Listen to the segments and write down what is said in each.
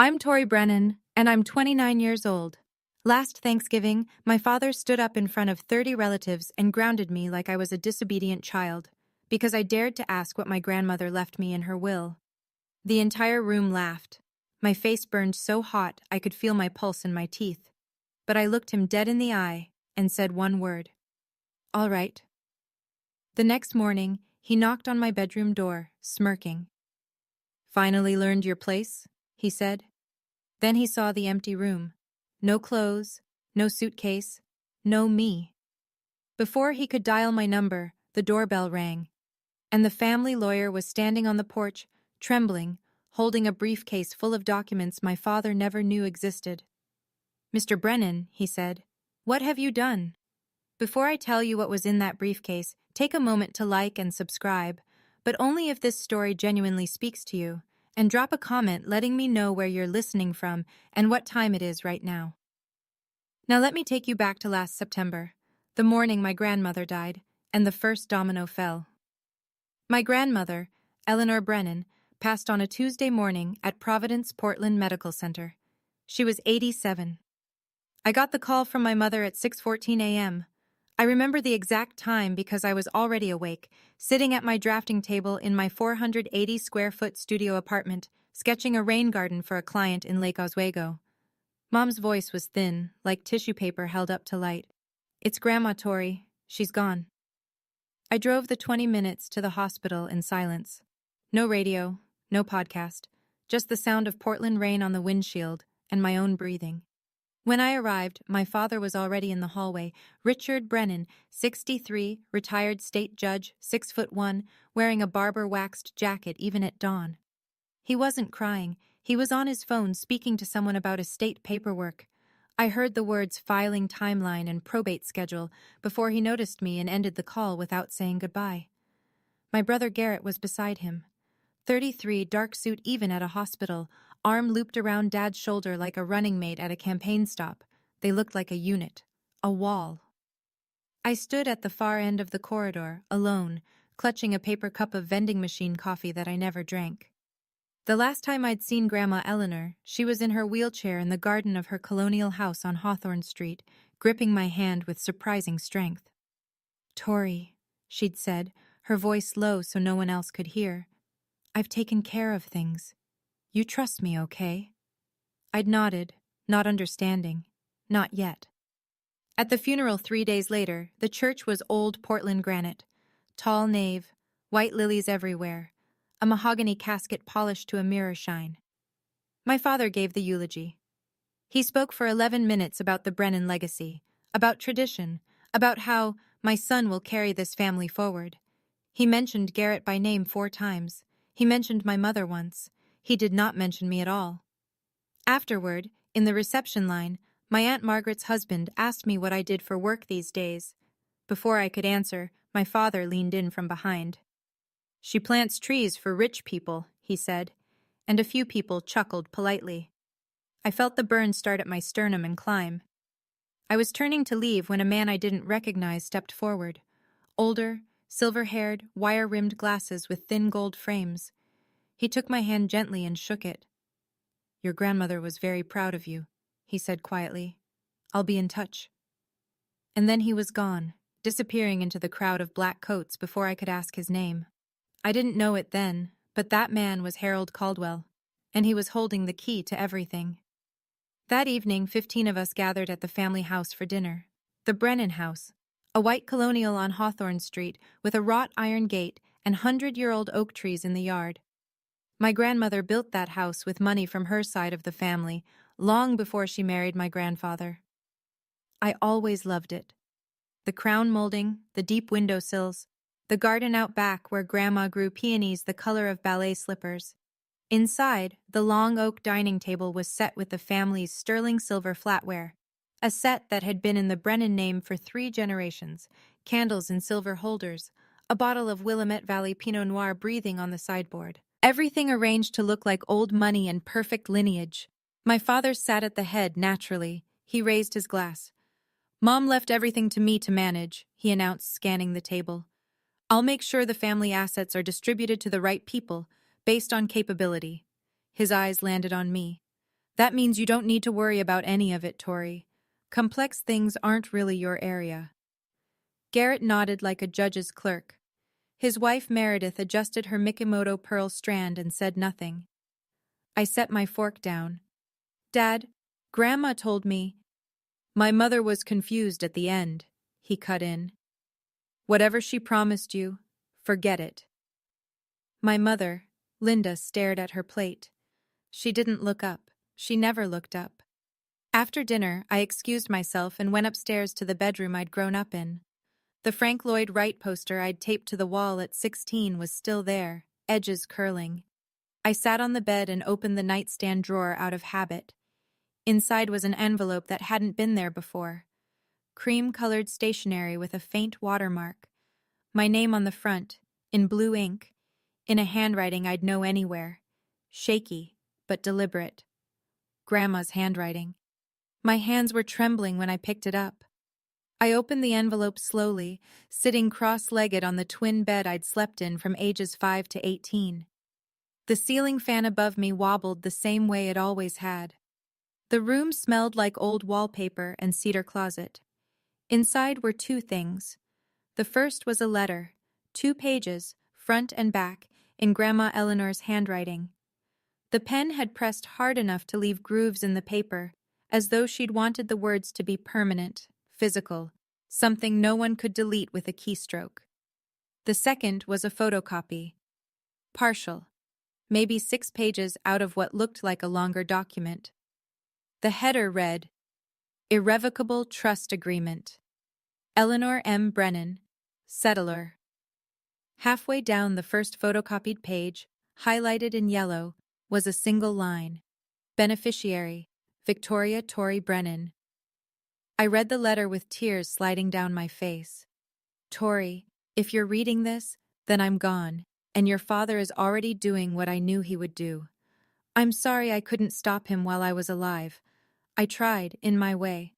I'm Tori Brennan, and I'm 29 years old. Last Thanksgiving, my father stood up in front of 30 relatives and grounded me like I was a disobedient child, because I dared to ask what my grandmother left me in her will. The entire room laughed. My face burned so hot I could feel my pulse in my teeth. But I looked him dead in the eye and said one word. All right. The next morning, he knocked on my bedroom door, smirking. Finally learned your place? He said. Then he saw the empty room. No clothes, no suitcase, no me. Before he could dial my number, the doorbell rang, and the family lawyer was standing on the porch, trembling, holding a briefcase full of documents my father never knew existed. Mr. Brennan, he said, what have you done? Before I tell you what was in that briefcase, take a moment to like and subscribe, but only if this story genuinely speaks to you. And drop a comment letting me know where you're listening from and what time it is right now. Now let me take you back to last September, the morning my grandmother died, and the first domino fell. My grandmother, Eleanor Brennan, passed on a Tuesday morning at Providence Portland Medical Center. She was 87. I got the call from my mother at 6:14 a.m. I remember the exact time because I was already awake, sitting at my drafting table in my 480-square-foot studio apartment, sketching a rain garden for a client in Lake Oswego. Mom's voice was thin, like tissue paper held up to light. It's Grandma Tori. She's gone. I drove the 20 minutes to the hospital in silence. No radio, no podcast, just the sound of Portland rain on the windshield and my own breathing. When I arrived, my father was already in the hallway. Richard Brennan, 63, retired state judge, 6'1", wearing a barber-waxed jacket even at dawn. He wasn't crying. He was on his phone speaking to someone about estate paperwork. I heard the words filing timeline and probate schedule before he noticed me and ended the call without saying goodbye. My brother Garrett was beside him. 33, dark suit even at a hospital, arm looped around Dad's shoulder like a running mate at a campaign stop. They looked like a unit, a wall. I stood at the far end of the corridor, alone, clutching a paper cup of vending machine coffee that I never drank. The last time I'd seen Grandma Eleanor, she was in her wheelchair in the garden of her colonial house on Hawthorne Street, gripping my hand with surprising strength. Tori, she'd said, her voice low so no one else could hear. I've taken care of things. You trust me, okay? I'd nodded, not understanding. Not yet. At the funeral 3 days later, the church was old Portland granite. Tall nave, white lilies everywhere, a mahogany casket polished to a mirror shine. My father gave the eulogy. He spoke for 11 minutes about the Brennan legacy, about tradition, about how my son will carry this family forward. He mentioned Garrett by name 4 times. He mentioned my mother once. He did not mention me at all. Afterward, in the reception line, my Aunt Margaret's husband asked me what I did for work these days. Before I could answer, my father leaned in from behind. She plants trees for rich people, he said, and a few people chuckled politely. I felt the burn start at my sternum and climb. I was turning to leave when a man I didn't recognize stepped forward. Older, silver-haired, wire-rimmed glasses with thin gold frames. He took my hand gently and shook it. Your grandmother was very proud of you, he said quietly. I'll be in touch. And then he was gone, disappearing into the crowd of black coats before I could ask his name. I didn't know it then, but that man was Harold Caldwell, and he was holding the key to everything. That evening, 15 of us gathered at the family house for dinner. The Brennan house, a white colonial on Hawthorne Street with a wrought iron gate and 100-year-old oak trees in the yard. My grandmother built that house with money from her side of the family, long before she married my grandfather. I always loved it. The crown molding, the deep windowsills, the garden out back where Grandma grew peonies the color of ballet slippers. Inside, the long oak dining table was set with the family's sterling silver flatware, a set that had been in the Brennan name for 3 generations, candles in silver holders, a bottle of Willamette Valley Pinot Noir breathing on the sideboard. Everything arranged to look like old money and perfect lineage. My father sat at the head naturally. He raised his glass. Mom left everything to me to manage, he announced, scanning the table. I'll make sure the family assets are distributed to the right people, based on capability. His eyes landed on me. That means you don't need to worry about any of it, Tori. Complex things aren't really your area. Garrett nodded like a judge's clerk. His wife Meredith adjusted her Mikimoto pearl strand and said nothing. I set my fork down. Dad, Grandma told me. My mother was confused at the end, he cut in. Whatever she promised you, forget it. My mother, Linda, stared at her plate. She didn't look up. She never looked up. After dinner, I excused myself and went upstairs to the bedroom I'd grown up in. The Frank Lloyd Wright poster I'd taped to the wall at 16 was still there, edges curling. I sat on the bed and opened the nightstand drawer out of habit. Inside was an envelope that hadn't been there before. Cream-colored stationery with a faint watermark. My name on the front, in blue ink, in a handwriting I'd know anywhere. Shaky, but deliberate. Grandma's handwriting. My hands were trembling when I picked it up. I opened the envelope slowly, sitting cross-legged on the twin bed I'd slept in from ages 5 to 18. The ceiling fan above me wobbled the same way it always had. The room smelled like old wallpaper and cedar closet. Inside were two things. The first was a letter, 2 pages, front and back, in Grandma Eleanor's handwriting. The pen had pressed hard enough to leave grooves in the paper, as though she'd wanted the words to be permanent, physical, something no one could delete with a keystroke. The second was a photocopy. Partial. Maybe 6 pages out of what looked like a longer document. The header read, Irrevocable Trust Agreement. Eleanor M. Brennan, Settler. Halfway down the first photocopied page, highlighted in yellow, was a single line. Beneficiary, Victoria Tori Brennan. I read the letter with tears sliding down my face. Tori, if you're reading this, then I'm gone, and your father is already doing what I knew he would do. I'm sorry I couldn't stop him while I was alive. I tried, in my way.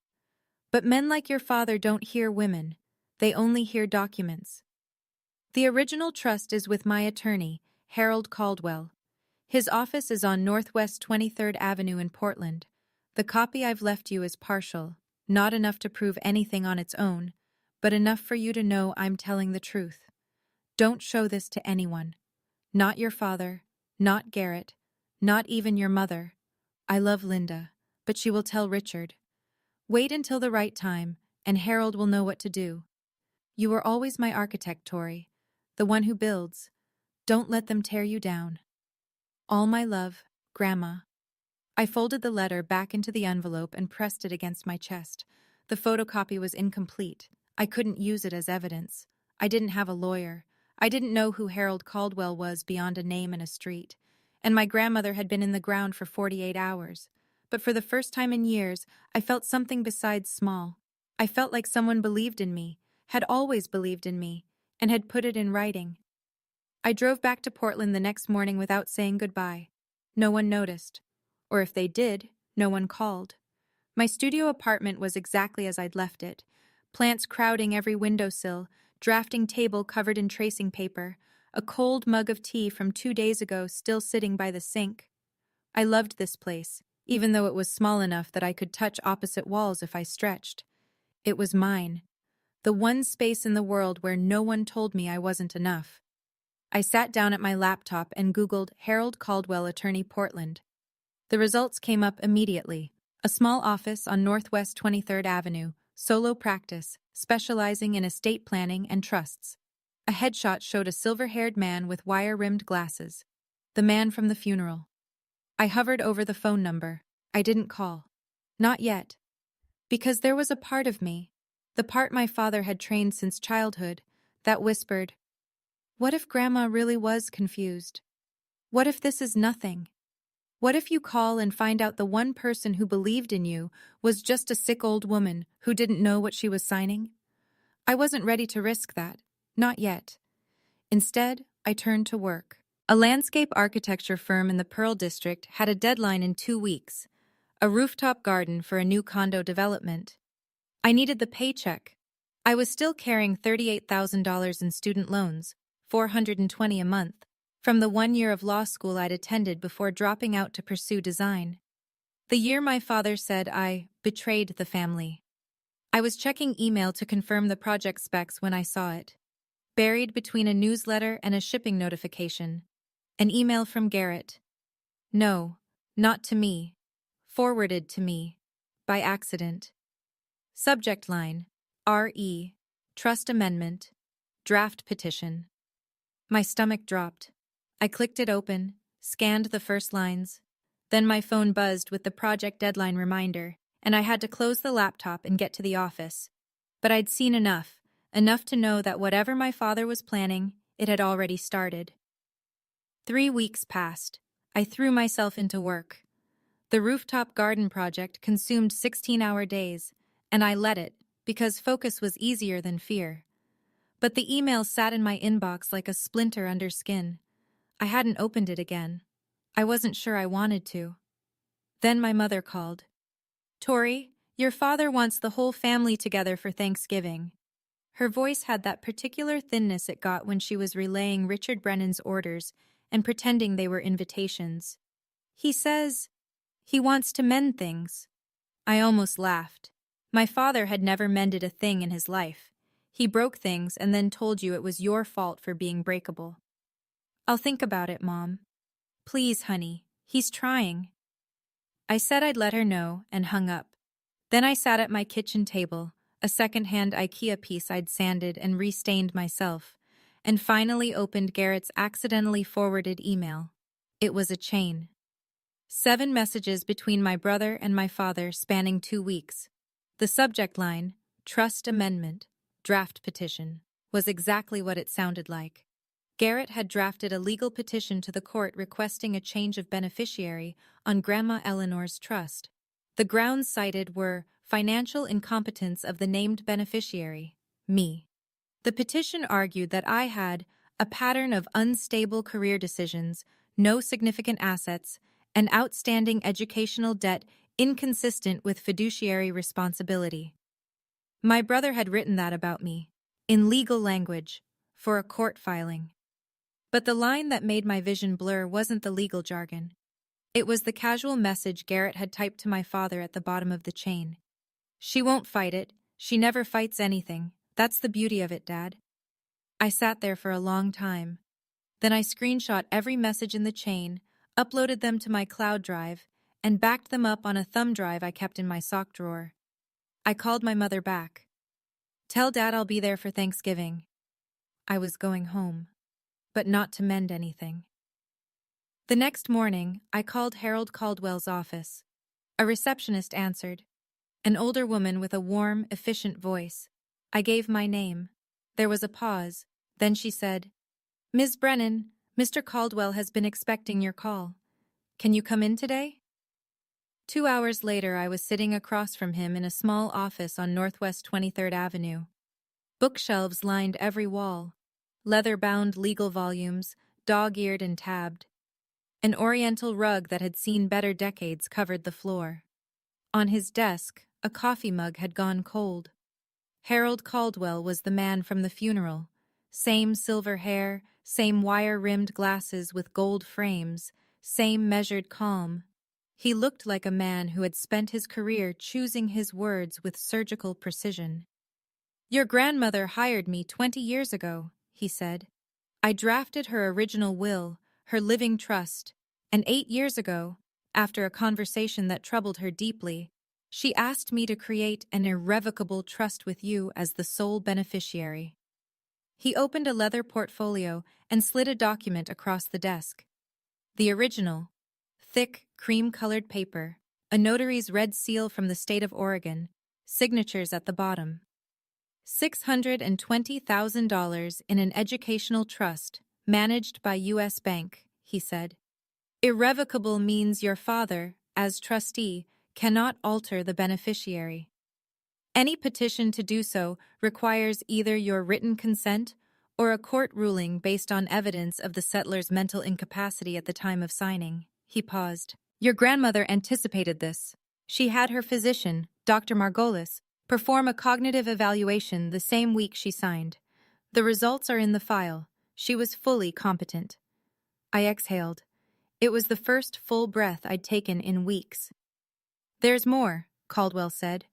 But men like your father don't hear women. They only hear documents. The original trust is with my attorney, Harold Caldwell. His office is on Northwest 23rd Avenue in Portland. The copy I've left you is partial, not enough to prove anything on its own, but enough for you to know I'm telling the truth. Don't show this to anyone. Not your father, not Garrett, not even your mother. I love Linda, but she will tell Richard. Wait until the right time, and Harold will know what to do. You were always my architect, Tori, the one who builds. Don't let them tear you down. All my love, Grandma. I folded the letter back into the envelope and pressed it against my chest. The photocopy was incomplete. I couldn't use it as evidence. I didn't have a lawyer. I didn't know who Harold Caldwell was beyond a name and a street. And my grandmother had been in the ground for 48 hours. But for the first time in years, I felt something besides small. I felt like someone believed in me, had always believed in me, and had put it in writing. I drove back to Portland the next morning without saying goodbye. No one noticed. Or if they did, no one called. My studio apartment was exactly as I'd left it. Plants crowding every windowsill, drafting table covered in tracing paper, a cold mug of tea from 2 days ago still sitting by the sink. I loved this place, even though it was small enough that I could touch opposite walls if I stretched. It was mine. The one space in the world where no one told me I wasn't enough. I sat down at my laptop and Googled Harold Caldwell Attorney Portland. The results came up immediately. A small office on Northwest 23rd Avenue, solo practice, specializing in estate planning and trusts. A headshot showed a silver-haired man with wire-rimmed glasses. The man from the funeral. I hovered over the phone number. I didn't call. Not yet. Because there was a part of me, the part my father had trained since childhood, that whispered, what if Grandma really was confused? What if this is nothing? What if you call and find out the one person who believed in you was just a sick old woman who didn't know what she was signing? I wasn't ready to risk that. Not yet. Instead, I turned to work. A landscape architecture firm in the Pearl District had a deadline in 2 weeks. A rooftop garden for a new condo development. I needed the paycheck. I was still carrying $38,000 in student loans, $420 a month, from the 1 year of law school I'd attended before dropping out to pursue design. The year my father said I betrayed the family. I was checking email to confirm the project specs when I saw it. Buried between a newsletter and a shipping notification. An email from Garrett. No, not to me. Forwarded to me. By accident. Subject line. R.E. Trust Amendment. Draft Petition. My stomach dropped. I clicked it open, scanned the first lines. Then my phone buzzed with the project deadline reminder, and I had to close the laptop and get to the office. But I'd seen enough to know that whatever my father was planning, it had already started. 3 weeks passed. I threw myself into work. The rooftop garden project consumed 16-hour days, and I let it, because focus was easier than fear. But the email sat in my inbox like a splinter under skin. I hadn't opened it again. I wasn't sure I wanted to. Then my mother called. "Tori, your father wants the whole family together for Thanksgiving." Her voice had that particular thinness it got when she was relaying Richard Brennan's orders and pretending they were invitations. "He says he wants to mend things." I almost laughed. My father had never mended a thing in his life. He broke things and then told you it was your fault for being breakable. "I'll think about it, Mom." "Please, honey, he's trying." I said I'd let her know and hung up. Then I sat at my kitchen table, a second-hand IKEA piece I'd sanded and restained myself, and finally opened Garrett's accidentally forwarded email. It was a chain. 7 messages between my brother and my father spanning 2 weeks. The subject line, Trust Amendment, Draft Petition, was exactly what it sounded like. Garrett had drafted a legal petition to the court requesting a change of beneficiary on Grandma Eleanor's trust. The grounds cited were financial incompetence of the named beneficiary, me. The petition argued that I had a pattern of unstable career decisions, no significant assets, and outstanding educational debt inconsistent with fiduciary responsibility. My brother had written that about me, in legal language, for a court filing. But the line that made my vision blur wasn't the legal jargon. It was the casual message Garrett had typed to my father at the bottom of the chain. "She won't fight it. She never fights anything. That's the beauty of it, Dad." I sat there for a long time. Then I screenshot every message in the chain, uploaded them to my cloud drive, and backed them up on a thumb drive I kept in my sock drawer. I called my mother back. "Tell Dad I'll be there for Thanksgiving." I was going home, but not to mend anything. The next morning, I called Harold Caldwell's office. A receptionist answered. An older woman with a warm, efficient voice. I gave my name. There was a pause. Then she said, "Ms. Brennan, Mr. Caldwell has been expecting your call. Can you come in today?" 2 hours later, I was sitting across from him in a small office on Northwest 23rd Avenue. Bookshelves lined every wall. Leather-bound legal volumes, dog-eared and tabbed. An oriental rug that had seen better decades covered the floor. On his desk, a coffee mug had gone cold. Harold Caldwell was the man from the funeral. Same silver hair, same wire-rimmed glasses with gold frames, same measured calm. He looked like a man who had spent his career choosing his words with surgical precision. "Your grandmother hired me 20 years ago," he said. "I drafted her original will, her living trust, and 8 years ago, after a conversation that troubled her deeply, she asked me to create an irrevocable trust with you as the sole beneficiary." He opened a leather portfolio and slid a document across the desk. The original, thick, cream-colored paper, a notary's red seal from the state of Oregon, signatures at the bottom. $620,000 in an educational trust, managed by U.S. Bank, he said. Irrevocable means your father, as trustee, cannot alter the beneficiary. Any petition to do so requires either your written consent or a court ruling based on evidence of the settler's mental incapacity at the time of signing. He paused. Your grandmother anticipated this. She had her physician, Dr. Margolis, perform a cognitive evaluation the same week she signed. The results are in the file. She was fully competent. I exhaled. It was the first full breath I'd taken in weeks. There's more, Caldwell said.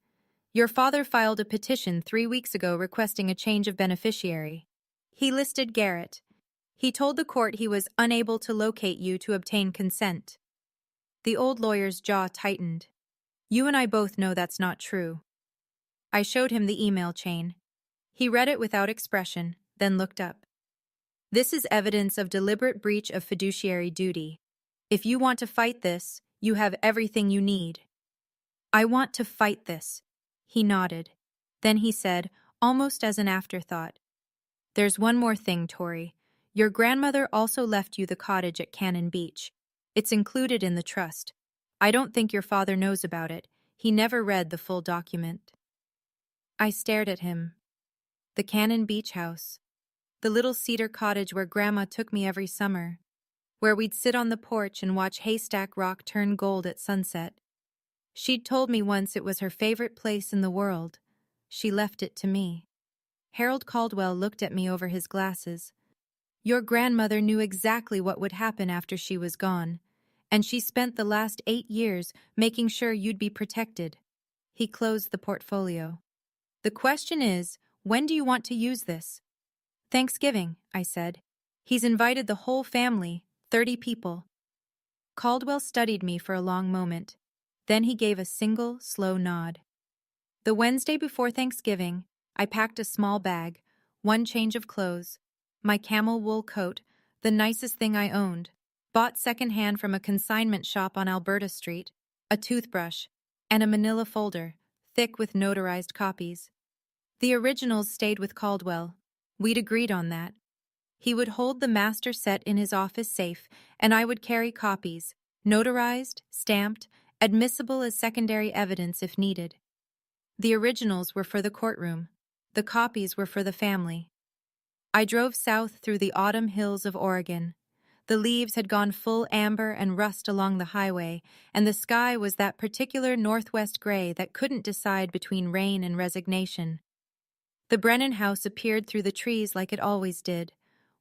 Your father filed a petition 3 weeks ago requesting a change of beneficiary. He listed Garrett. He told the court he was unable to locate you to obtain consent. The old lawyer's jaw tightened. You and I both know that's not true. I showed him the email chain. He read it without expression, then looked up. This is evidence of deliberate breach of fiduciary duty. If you want to fight this, you have everything you need. I want to fight this. He nodded. Then he said, almost as an afterthought, there's one more thing, Tori. Your grandmother also left you the cottage at Cannon Beach. It's included in the trust. I don't think your father knows about it. He never read the full document. I stared at him. The Cannon Beach house. The little cedar cottage where Grandma took me every summer. Where we'd sit on the porch and watch Haystack Rock turn gold at sunset. She'd told me once it was her favorite place in the world. She left it to me. Harold Caldwell looked at me over his glasses. Your grandmother knew exactly what would happen after she was gone, and she spent the last 8 years making sure you'd be protected. He closed the portfolio. The question is, when do you want to use this? Thanksgiving, I said. He's invited the whole family, 30 people. Caldwell studied me for a long moment. Then he gave a single, slow nod. The Wednesday before Thanksgiving, I packed a small bag, 1 change of clothes, my camel wool coat, the nicest thing I owned, bought secondhand from a consignment shop on Alberta Street, a toothbrush, and a manila folder, thick with notarized copies. The originals stayed with Caldwell. We'd agreed on that. He would hold the master set in his office safe, and I would carry copies, notarized, stamped, admissible as secondary evidence if needed. The originals were for the courtroom. The copies were for the family. I drove south through the autumn hills of Oregon. The leaves had gone full amber and rust along the highway, and the sky was that particular northwest gray that couldn't decide between rain and resignation. The Brennan house appeared through the trees like it always did.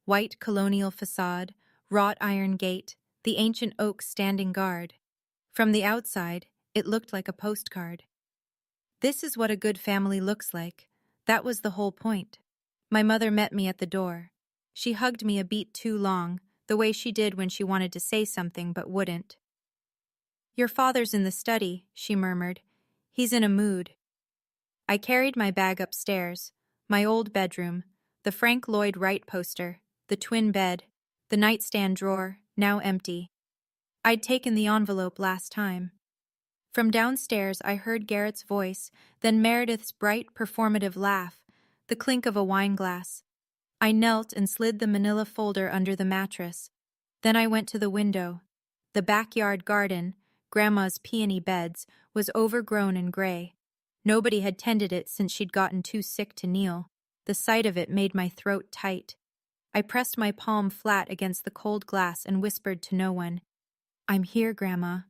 White colonial facade, wrought iron gate, the ancient oaks standing guard. From the outside, it looked like a postcard. This is what a good family looks like. That was the whole point. My mother met me at the door. She hugged me a beat too long, the way she did when she wanted to say something but wouldn't. Your father's in the study, she murmured. He's in a mood. I carried my bag upstairs, my old bedroom, the Frank Lloyd Wright poster, the twin bed, the nightstand drawer, now empty. I'd taken the envelope last time. From downstairs I heard Garrett's voice, then Meredith's bright, performative laugh, the clink of a wine glass. I knelt and slid the manila folder under the mattress. Then I went to the window. The backyard garden, Grandma's peony beds, was overgrown and gray. Nobody had tended it since she'd gotten too sick to kneel. The sight of it made my throat tight. I pressed my palm flat against the cold glass and whispered to no one, I'm here, Grandma.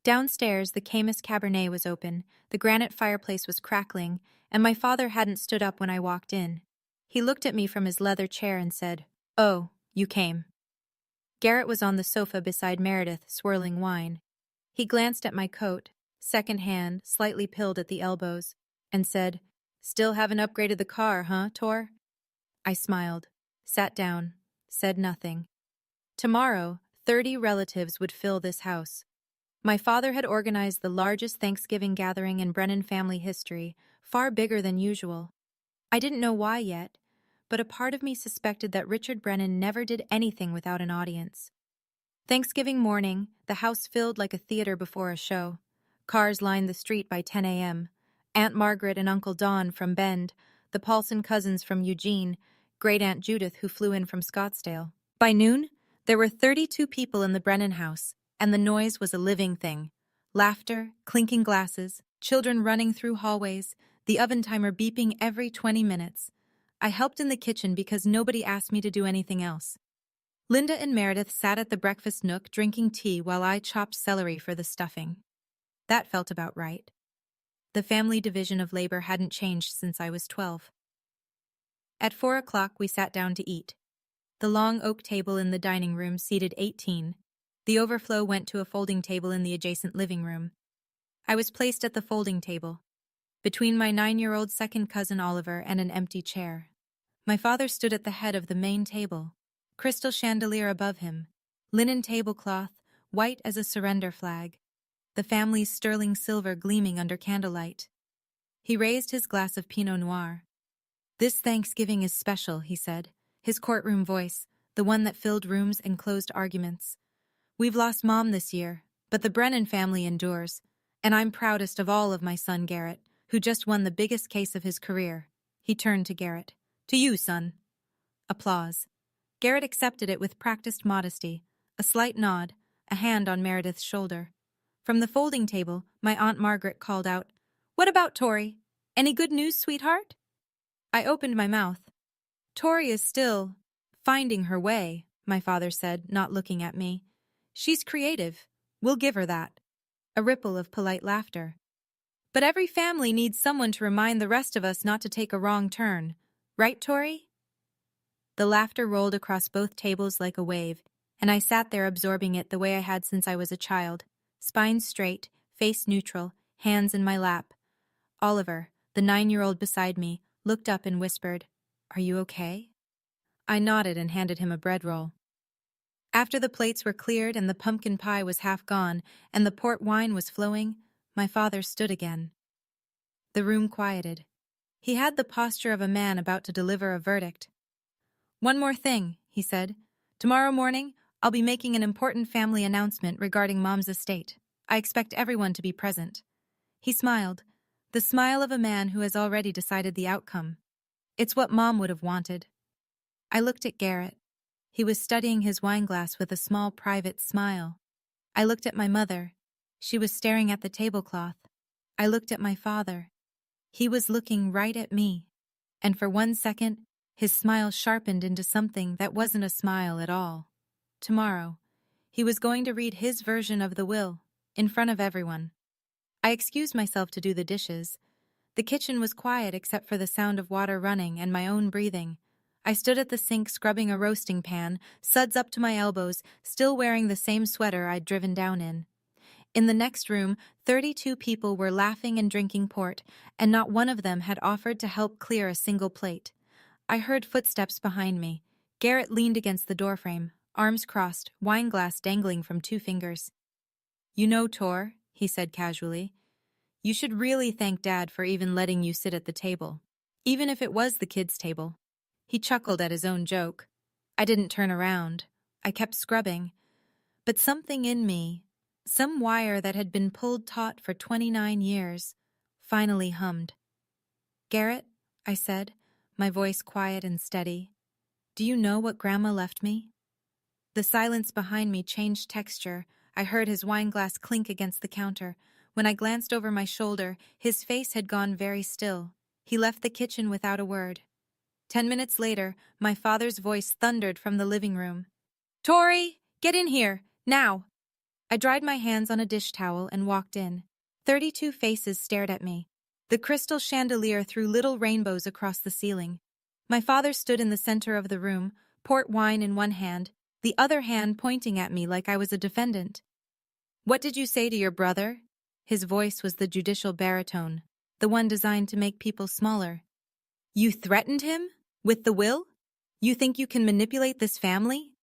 Downstairs, the Camus Cabernet was open, the granite fireplace was crackling, and my father hadn't stood up when I walked in. He looked at me from his leather chair and said, Oh, you came. Garrett was on the sofa beside Meredith, swirling wine. He glanced at my coat, second-hand, slightly pilled at the elbows, and said, Still haven't upgraded the car, huh, Tor? I smiled, sat down, said nothing. Tomorrow, 30 relatives would fill this house. My father had organized the largest Thanksgiving gathering in Brennan family history, far bigger than usual. I didn't know why yet, but a part of me suspected that Richard Brennan never did anything without an audience. Thanksgiving morning, the house filled like a theater before a show. Cars lined the street by 10 a.m. Aunt Margaret and Uncle Don from Bend, the Paulson cousins from Eugene, Great-Aunt Judith who flew in from Scottsdale. By noon, there were 32 people in the Brennan house, and the noise was a living thing. Laughter, clinking glasses, children running through hallways, the oven timer beeping every 20 minutes. I helped in the kitchen because nobody asked me to do anything else. Linda and Meredith sat at the breakfast nook drinking tea while I chopped celery for the stuffing. That felt about right. The family division of labor hadn't changed since I was 12. At 4 o'clock, we sat down to eat. The long oak table in the dining room seated 18. The overflow went to a folding table in the adjacent living room. I was placed at the folding table, between my 9-year-old second cousin Oliver and an empty chair. My father stood at the head of the main table, crystal chandelier above him, linen tablecloth, white as a surrender flag, the family's sterling silver gleaming under candlelight. He raised his glass of Pinot Noir. "This Thanksgiving is special," he said, his courtroom voice, the one that filled rooms and closed arguments. "We've lost Mom this year, but the Brennan family endures, and I'm proudest of all of my son Garrett, who just won the biggest case of his career." He turned to Garrett. "To you, son." Applause. Garrett accepted it with practiced modesty, a slight nod, a hand on Meredith's shoulder. From the folding table, my Aunt Margaret called out, "What about Tori? Any good news, sweetheart?" I opened my mouth. "Tori is still finding her way," my father said, not looking at me. "She's creative. We'll give her that." A ripple of polite laughter. "But every family needs someone to remind the rest of us not to take a wrong turn. Right, Tori?" The laughter rolled across both tables like a wave, and I sat there absorbing it the way I had since I was a child, spine straight, face neutral, hands in my lap. Oliver, the 9-year-old beside me, looked up and whispered, "Are you okay?" I nodded and handed him a bread roll. After the plates were cleared and the pumpkin pie was half gone and the port wine was flowing, my father stood again. The room quieted. He had the posture of a man about to deliver a verdict. "One more thing," he said. "Tomorrow morning, I'll be making an important family announcement regarding Mom's estate. I expect everyone to be present." He smiled, the smile of a man who has already decided the outcome. It's what Mom would have wanted. I looked at Garrett. He was studying his wineglass with a small private smile. I looked at my mother. She was staring at the tablecloth. I looked at my father. He was looking right at me. And for 1 second, his smile sharpened into something that wasn't a smile at all. Tomorrow, he was going to read his version of the will, in front of everyone. I excused myself to do the dishes. The kitchen was quiet except for the sound of water running and my own breathing. I stood at the sink scrubbing a roasting pan, suds up to my elbows, still wearing the same sweater I'd driven down in. In the next room, 32 people were laughing and drinking port, and not one of them had offered to help clear a single plate. I heard footsteps behind me. Garrett leaned against the doorframe, arms crossed, wineglass dangling from 2 fingers. "You know, Tor," he said casually, "you should really thank Dad for even letting you sit at the table, even if it was the kids' table." He chuckled at his own joke. I didn't turn around. I kept scrubbing. But something in me, some wire that had been pulled taut for 29 years, finally hummed. "Garrett," I said, my voice quiet and steady, "do you know what Grandma left me?" The silence behind me changed texture. I heard his wineglass clink against the counter. When I glanced over my shoulder, his face had gone very still. He left the kitchen without a word. 10 minutes later, my father's voice thundered from the living room. "Tori, get in here, now!" I dried my hands on a dish towel and walked in. 32 faces stared at me. The crystal chandelier threw little rainbows across the ceiling. My father stood in the center of the room, port wine in one hand, the other hand pointing at me like I was a defendant. "What did you say to your brother?" His voice was the judicial baritone, the one designed to make people smaller. "You threatened him? With the will? You think you can manipulate this family?"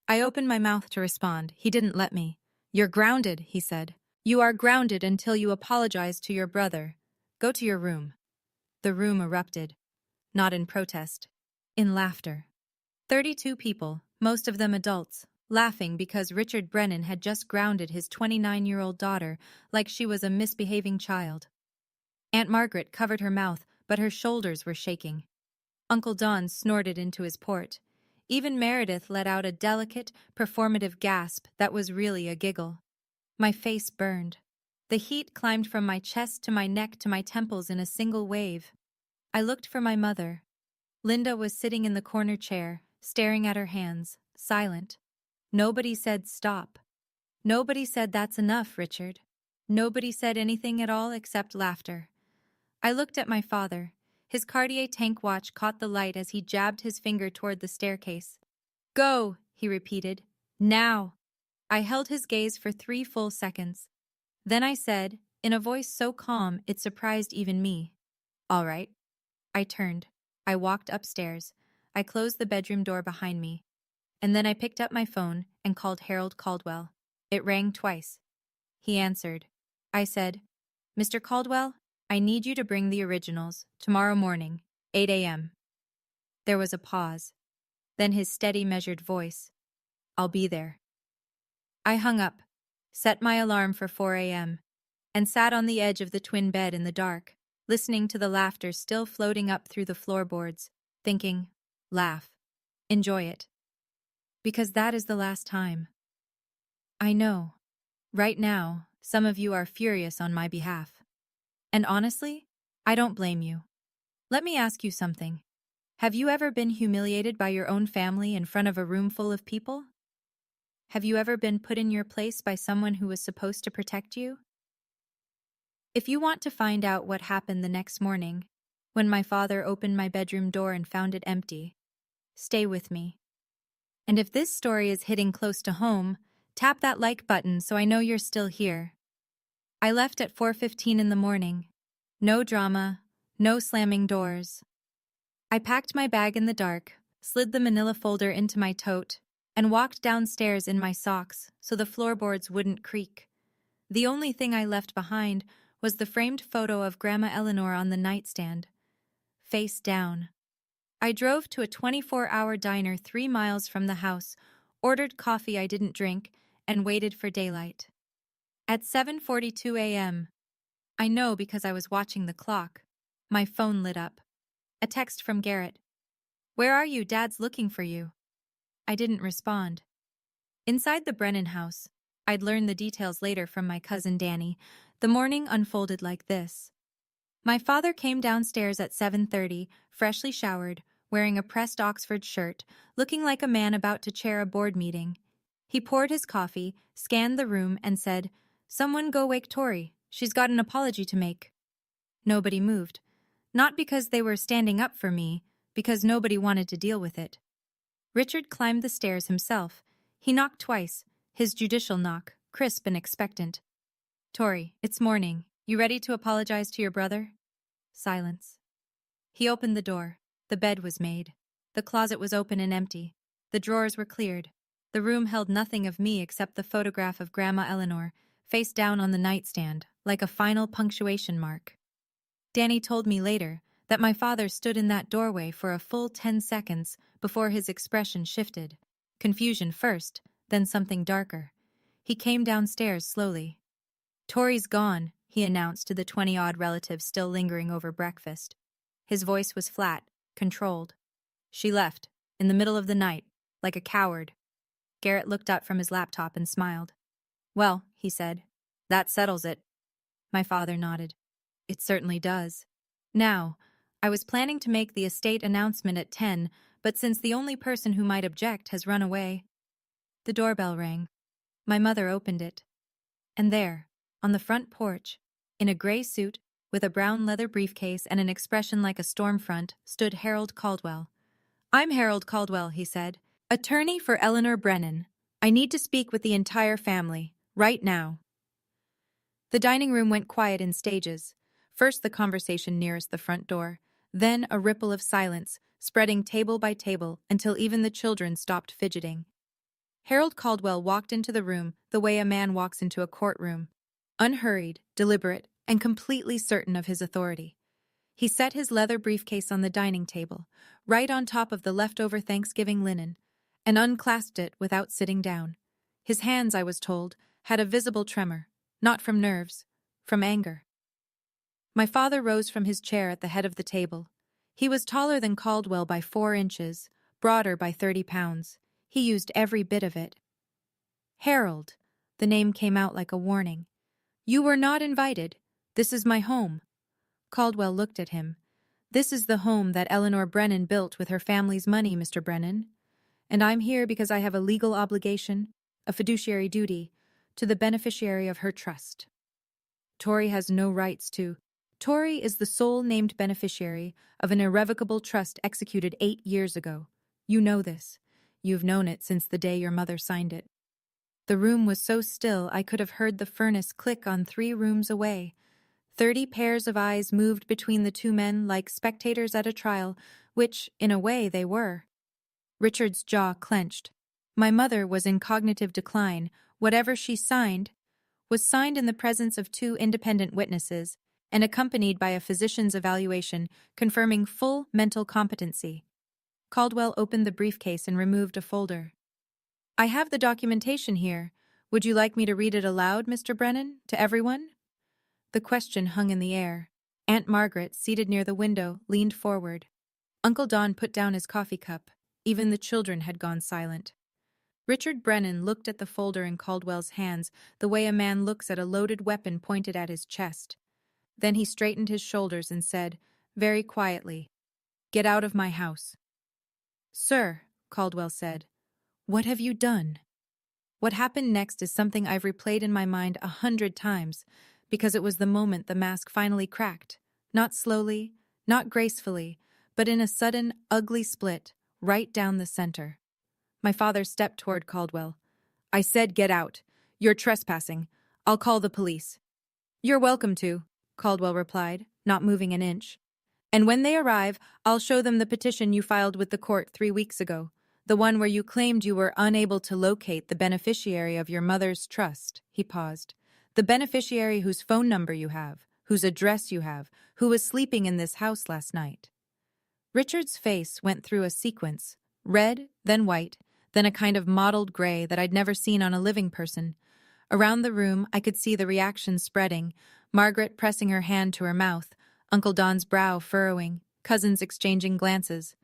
I opened my mouth to respond. He didn't let me. "You're grounded," he said. "You are grounded until you apologize to your brother. Go to your room." The room erupted. Not in protest. In laughter. 32 people, most of them adults, laughing because Richard Brennan had just grounded his 29-year-old daughter like she was a misbehaving child. Aunt Margaret covered her mouth, but her shoulders were shaking. Uncle Don snorted into his port. Even Meredith let out a delicate, performative gasp that was really a giggle. My face burned. The heat climbed from my chest to my neck to my temples in a single wave. I looked for my mother. Linda was sitting in the corner chair, staring at her hands, silent. Nobody said stop. Nobody said that's enough, Richard. Nobody said anything at all except laughter. I looked at my father. His Cartier tank watch caught the light as he jabbed his finger toward the staircase. "Go," he repeated. "Now." I held his gaze for 3 full seconds. Then I said, in a voice so calm it surprised even me. "All right." I turned. I walked upstairs. I closed the bedroom door behind me. And then I picked up my phone and called Harold Caldwell. It rang twice. He answered. I said, "Mr. Caldwell, I need you to bring the originals tomorrow morning, 8 a.m. There was a pause. Then his steady, measured voice. "I'll be there." I hung up, set my alarm for 4 a.m., and sat on the edge of the twin bed in the dark, listening to the laughter still floating up through the floorboards, thinking, laugh, enjoy it. Because that is the last time. I know. Right now, some of you are furious on my behalf. And honestly, I don't blame you. Let me ask you something. Have you ever been humiliated by your own family in front of a room full of people? Have you ever been put in your place by someone who was supposed to protect you? If you want to find out what happened the next morning, when my father opened my bedroom door and found it empty, stay with me. And if this story is hitting close to home, tap that like button so I know you're still here. I left at 4:15 in the morning. No drama, no slamming doors. I packed my bag in the dark, slid the manila folder into my tote, and walked downstairs in my socks so the floorboards wouldn't creak. The only thing I left behind was the framed photo of Grandma Eleanor on the nightstand, face down. I drove to a 24-hour diner 3 miles from the house, ordered coffee I didn't drink, and waited for daylight. At 7:42 a.m., I know because I was watching the clock, my phone lit up. A text from Garrett. "Where are you? Dad's looking for you." I didn't respond. Inside the Brennan house, I'd learn the details later from my cousin Danny, the morning unfolded like this. My father came downstairs at 7:30, freshly showered, wearing a pressed Oxford shirt, looking like a man about to chair a board meeting. He poured his coffee, scanned the room, and said, "Someone go wake Tori. She's got an apology to make." Nobody moved. Not because they were standing up for me, because nobody wanted to deal with it. Richard climbed the stairs himself. He knocked twice, his judicial knock, crisp and expectant. "Tori, it's morning. You ready to apologize to your brother?" Silence. He opened the door. The bed was made. The closet was open and empty. The drawers were cleared. The room held nothing of me except the photograph of Grandma Eleanor, face down on the nightstand, like a final punctuation mark. Danny told me later that my father stood in that doorway for a full 10 seconds before his expression shifted. Confusion first, then something darker. He came downstairs slowly. "Tori's gone," he announced to the 20-odd relatives still lingering over breakfast. His voice was flat, controlled. "She left, in the middle of the night, like a coward." Garrett looked up from his laptop and smiled. "Well," he said, "that settles it." My father nodded. "It certainly does. Now, I was planning to make the estate announcement at 10, but since the only person who might object has run away..." The doorbell rang. My mother opened it. And there, on the front porch, in a gray suit, with a brown leather briefcase and an expression like a storm front, stood Harold Caldwell. "I'm Harold Caldwell," he said, "attorney for Eleanor Brennan. I need to speak with the entire family, right now." The dining room went quiet in stages. First the conversation nearest the front door, then a ripple of silence, spreading table by table until even the children stopped fidgeting. Harold Caldwell walked into the room the way a man walks into a courtroom, unhurried, deliberate, and completely certain of his authority. He set his leather briefcase on the dining table, right on top of the leftover Thanksgiving linen, and unclasped it without sitting down. His hands, I was told, had a visible tremor, not from nerves, from anger. My father rose from his chair at the head of the table. He was taller than Caldwell by 4 inches, broader by 30 pounds. He used every bit of it. "Harold," the name came out like a warning. "You were not invited. This is my home." Caldwell looked at him. "This is the home that Eleanor Brennan built with her family's money, Mr. Brennan. And I'm here because I have a legal obligation, a fiduciary duty, to the beneficiary of her trust. Tori has no rights to..." Tori is the sole named beneficiary of an irrevocable trust executed 8 years ago. You know this. You've known it since the day your mother signed it. The room was so still I could have heard the furnace click on 3 rooms away. 30 pairs of eyes moved between the two men like spectators at a trial, which, in a way, they were. Richard's jaw clenched. My mother was in cognitive decline. Whatever she signed was signed in the presence of 2 independent witnesses and accompanied by a physician's evaluation confirming full mental competency. Caldwell opened the briefcase and removed a folder. "I have the documentation here. Would you like me to read it aloud, Mr. Brennan, to everyone?" The question hung in the air. Aunt Margaret, seated near the window, leaned forward. Uncle Don put down his coffee cup. Even the children had gone silent. Richard Brennan looked at the folder in Caldwell's hands the way a man looks at a loaded weapon pointed at his chest. Then he straightened his shoulders and said, very quietly, "Get out of my house." "Sir," Caldwell said, "what have you done?" What happened next is something I've replayed in my mind 100 times, because it was the moment the mask finally cracked. Not slowly, not gracefully, but in a sudden, ugly split, right down the center. My father stepped toward Caldwell. "I said get out. You're trespassing. I'll call the police." "You're welcome to," Caldwell replied, not moving an inch. "And when they arrive, I'll show them the petition you filed with the court 3 weeks ago. The one where you claimed you were unable to locate the beneficiary of your mother's trust." He paused. "The beneficiary whose phone number you have, whose address you have, who was sleeping in this house last night." Richard's face went through a sequence, red, then white, then a kind of mottled gray that I'd never seen on a living person. Around the room, I could see the reaction spreading, Margaret pressing her hand to her mouth, Uncle Don's brow furrowing, cousins exchanging glances.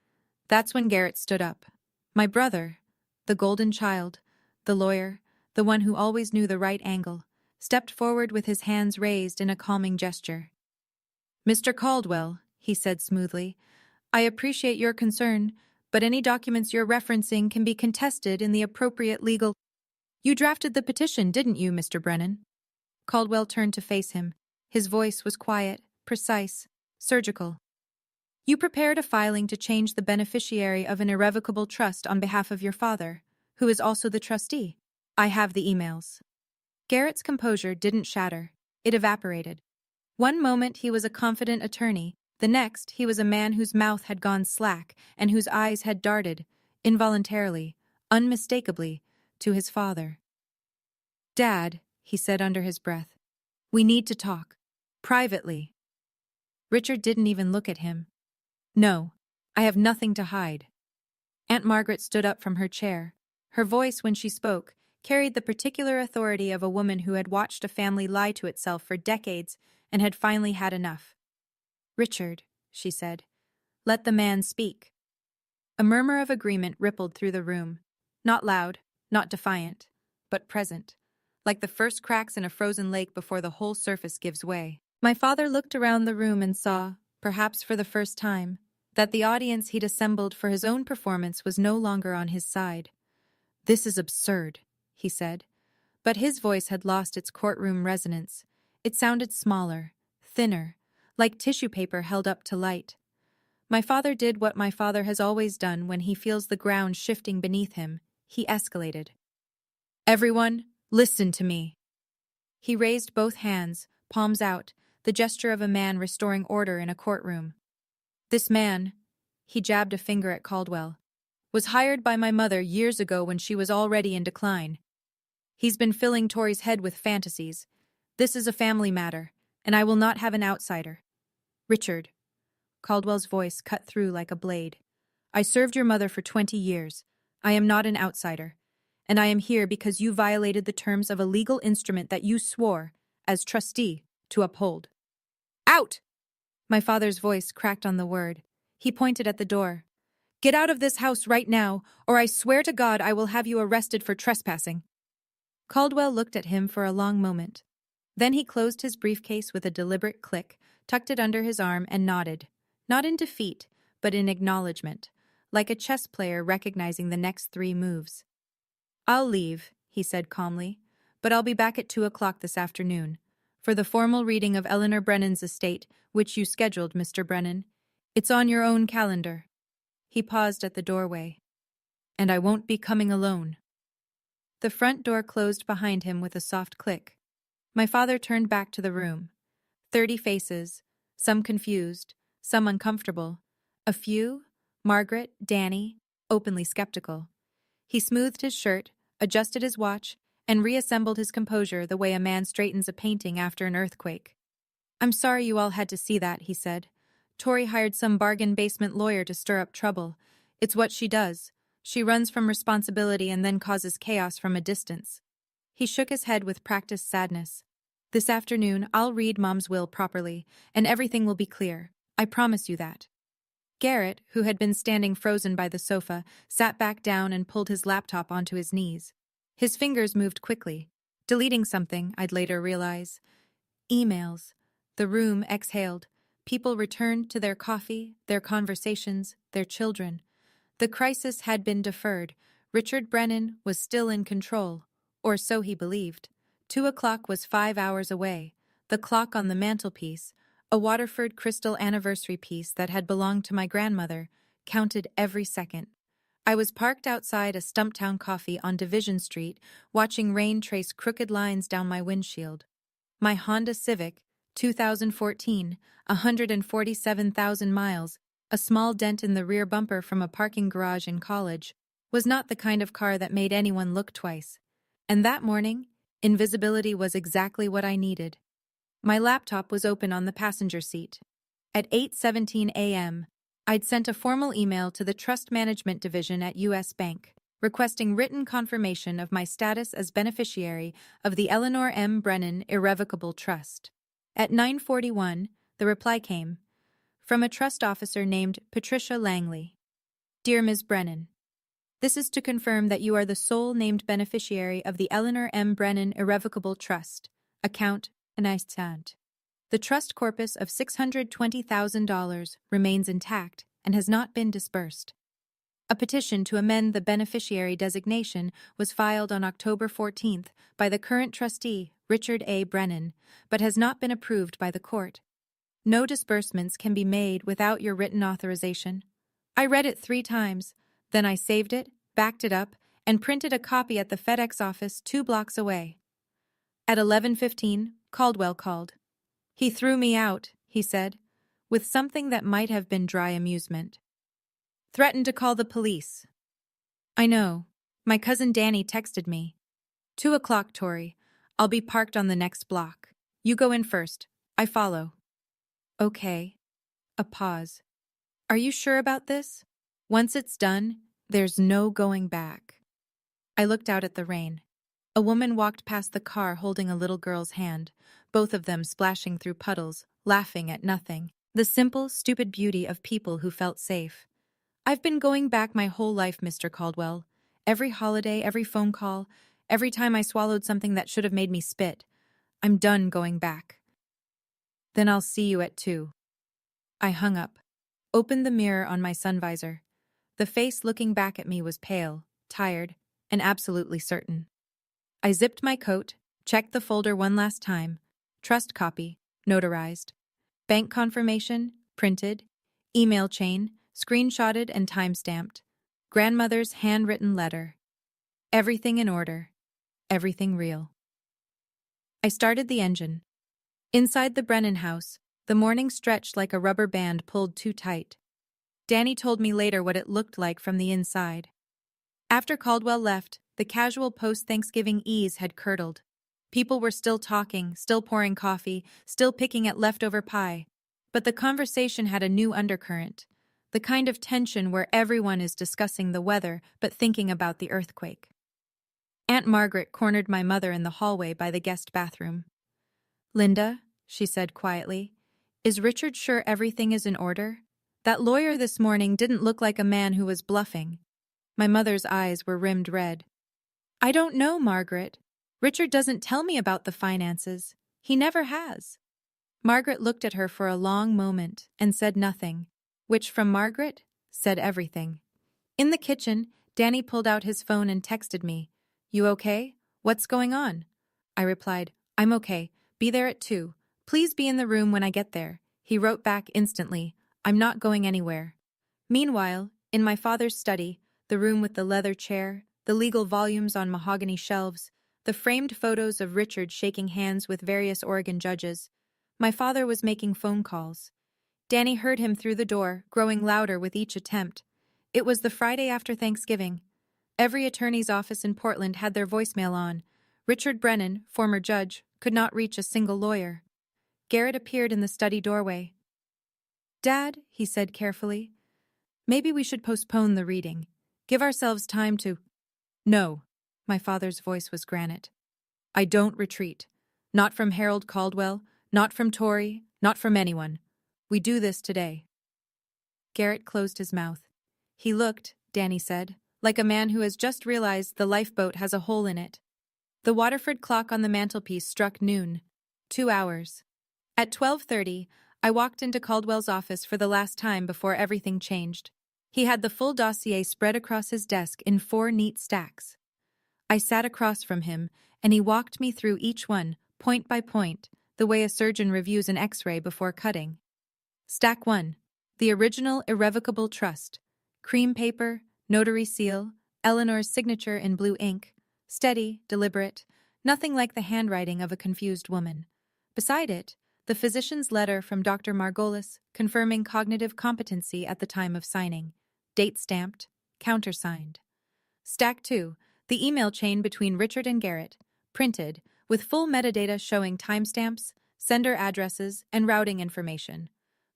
That's when Garrett stood up. My brother, the golden child, the lawyer, the one who always knew the right angle, stepped forward with his hands raised in a calming gesture. "Mr. Caldwell," he said smoothly, "I appreciate your concern, but any documents you're referencing can be contested in the appropriate legal—" "You drafted the petition, didn't you, Mr. Brennan?" Caldwell turned to face him. His voice was quiet, precise, surgical. "You prepared a filing to change the beneficiary of an irrevocable trust on behalf of your father, who is also the trustee. I have the emails." Garrett's composure didn't shatter. It evaporated. One moment he was a confident attorney, the next he was a man whose mouth had gone slack and whose eyes had darted, involuntarily, unmistakably, to his father. "Dad," he said under his breath, "we need to talk. Privately." Richard didn't even look at him. "No, I have nothing to hide." Aunt Margaret stood up from her chair. Her voice, when she spoke, carried the particular authority of a woman who had watched a family lie to itself for decades and had finally had enough. "Richard," she said, "let the man speak." A murmur of agreement rippled through the room. Not loud, not defiant, but present, like the first cracks in a frozen lake before the whole surface gives way. My father looked around the room and saw, perhaps for the first time, that the audience he'd assembled for his own performance was no longer on his side. "This is absurd," he said. But his voice had lost its courtroom resonance. It sounded smaller, thinner, like tissue paper held up to light. My father did what my father has always done when he feels the ground shifting beneath him. He escalated. "Everyone, listen to me." He raised both hands, palms out, the gesture of a man restoring order in a courtroom. "This man," he jabbed a finger at Caldwell, "was hired by my mother years ago when she was already in decline. He's been filling Tori's head with fantasies. This is a family matter, and I will not have an outsider. Richard," Caldwell's voice cut through like a blade, "I served your mother for 20 years. I am not an outsider, and I am here because you violated the terms of a legal instrument that you swore, as trustee, to uphold." "Out!" My father's voice cracked on the word. He pointed at the door. "Get out of this house right now, or I swear to God I will have you arrested for trespassing." Caldwell looked at him for a long moment. Then he closed his briefcase with a deliberate click, tucked it under his arm, and nodded. Not in defeat, but in acknowledgement, like a chess player recognizing the next 3 moves. "I'll leave," he said calmly, "but I'll be back at 2 o'clock this afternoon for the formal reading of Eleanor Brennan's estate, which you scheduled, Mr. Brennan. It's on your own calendar." He paused at the doorway. "And I won't be coming alone." The front door closed behind him with a soft click. My father turned back to the room. 30 faces, some confused, some uncomfortable. A few, Margaret, Danny, openly skeptical. He smoothed his shirt, adjusted his watch, and reassembled his composure the way a man straightens a painting after an earthquake. "I'm sorry you all had to see that," he said. "Tori hired some bargain basement lawyer to stir up trouble. It's what she does. She runs from responsibility and then causes chaos from a distance." He shook his head with practiced sadness. "This afternoon, I'll read Mom's will properly, and everything will be clear. I promise you that." Garrett, who had been standing frozen by the sofa, sat back down and pulled his laptop onto his knees. His fingers moved quickly, deleting something, I'd later realize. Emails. The room exhaled. People returned to their coffee, their conversations, their children. The crisis had been deferred. Richard Brennan was still in control, or so he believed. 2 o'clock was 5 hours away. The clock on the mantelpiece, a Waterford crystal anniversary piece that had belonged to my grandmother, counted every second. I was parked outside a Stumptown Coffee on Division Street, watching rain trace crooked lines down my windshield. My Honda Civic, 2014, 147,000 miles, a small dent in the rear bumper from a parking garage in college, was not the kind of car that made anyone look twice. And that morning, invisibility was exactly what I needed. My laptop was open on the passenger seat. At 8:17 a.m., I'd sent a formal email to the Trust Management Division at U.S. Bank, requesting written confirmation of my status as beneficiary of the Eleanor M. Brennan Irrevocable Trust. At 9:41, the reply came from a trust officer named Patricia Langley. "Dear Ms. Brennan, this is to confirm that you are the sole named beneficiary of the Eleanor M. Brennan Irrevocable Trust, account and the trust corpus of $620,000 remains intact and has not been disbursed. A petition to amend the beneficiary designation was filed on October 14th by the current trustee, Richard A. Brennan, but has not been approved by the court. No disbursements can be made without your written authorization." I read it 3 times, then I saved it, backed it up, and printed a copy at the FedEx office 2 blocks away. At 11:15, Caldwell called. "He threw me out," he said, with something that might have been dry amusement. "Threatened to call the police." "I know. My cousin Danny texted me. 2 o'clock, Tori. I'll be parked on the next block. You go in first. I follow." "Okay." A pause. "Are you sure about this? Once it's done, there's no going back." I looked out at the rain. A woman walked past the car holding a little girl's hand, both of them splashing through puddles, laughing at nothing. The simple, stupid beauty of people who felt safe. "I've been going back my whole life, Mr. Caldwell. Every holiday, every phone call, every time I swallowed something that should have made me spit. I'm done going back." "Then I'll see you at 2. I hung up, opened the mirror on my sun visor. The face looking back at me was pale, tired, and absolutely certain. I zipped my coat, checked the folder one last time. Trust copy, notarized. Bank confirmation, printed. Email chain, screenshotted and time-stamped. Grandmother's handwritten letter. Everything in order. Everything real. I started the engine. Inside the Brennan house, the morning stretched like a rubber band pulled too tight. Danny told me later what it looked like from the inside. After Caldwell left, the casual post-Thanksgiving ease had curdled. People were still talking, still pouring coffee, still picking at leftover pie. But the conversation had a new undercurrent, the kind of tension where everyone is discussing the weather but thinking about the earthquake. Aunt Margaret cornered my mother in the hallway by the guest bathroom. "Linda," she said quietly, "is Richard sure everything is in order? That lawyer this morning didn't look like a man who was bluffing." My mother's eyes were rimmed red. "I don't know, Margaret. Richard doesn't tell me about the finances. He never has." Margaret looked at her for a long moment and said nothing, which from Margaret said everything. In the kitchen, Danny pulled out his phone and texted me. "You okay? What's going on?" I replied, "I'm okay. Be there at 2. Please be in the room when I get there." He wrote back instantly, "I'm not going anywhere." Meanwhile, in my father's study, the room with the leather chair, the legal volumes on mahogany shelves, the framed photos of Richard shaking hands with various Oregon judges. My father was making phone calls. Danny heard him through the door, growing louder with each attempt. It was the Friday after Thanksgiving. Every attorney's office in Portland had their voicemail on. Richard Brennan, former judge, could not reach a single lawyer. Garrett appeared in the study doorway. "Dad," he said carefully, "maybe we should postpone the reading. Give ourselves time to—" "No," my father's voice was granite. "I don't retreat. Not from Harold Caldwell, not from Tori, not from anyone. We do this today." Garrett closed his mouth. He looked, Danny said, like a man who has just realized the lifeboat has a hole in it. The Waterford clock on the mantelpiece struck noon. 2 hours. At 12:30, I walked into Caldwell's office for the last time before everything changed. He had the full dossier spread across his desk in 4 neat stacks. I sat across from him, and he walked me through each one, point by point, the way a surgeon reviews an X-ray before cutting. Stack 1. The original irrevocable trust. Cream paper, notary seal, Eleanor's signature in blue ink. Steady, deliberate, nothing like the handwriting of a confused woman. Beside it, the physician's letter from Dr. Margolis confirming cognitive competency at the time of signing. Date stamped, countersigned. Stack 2. The email chain between Richard and Garrett, printed, with full metadata showing timestamps, sender addresses, and routing information.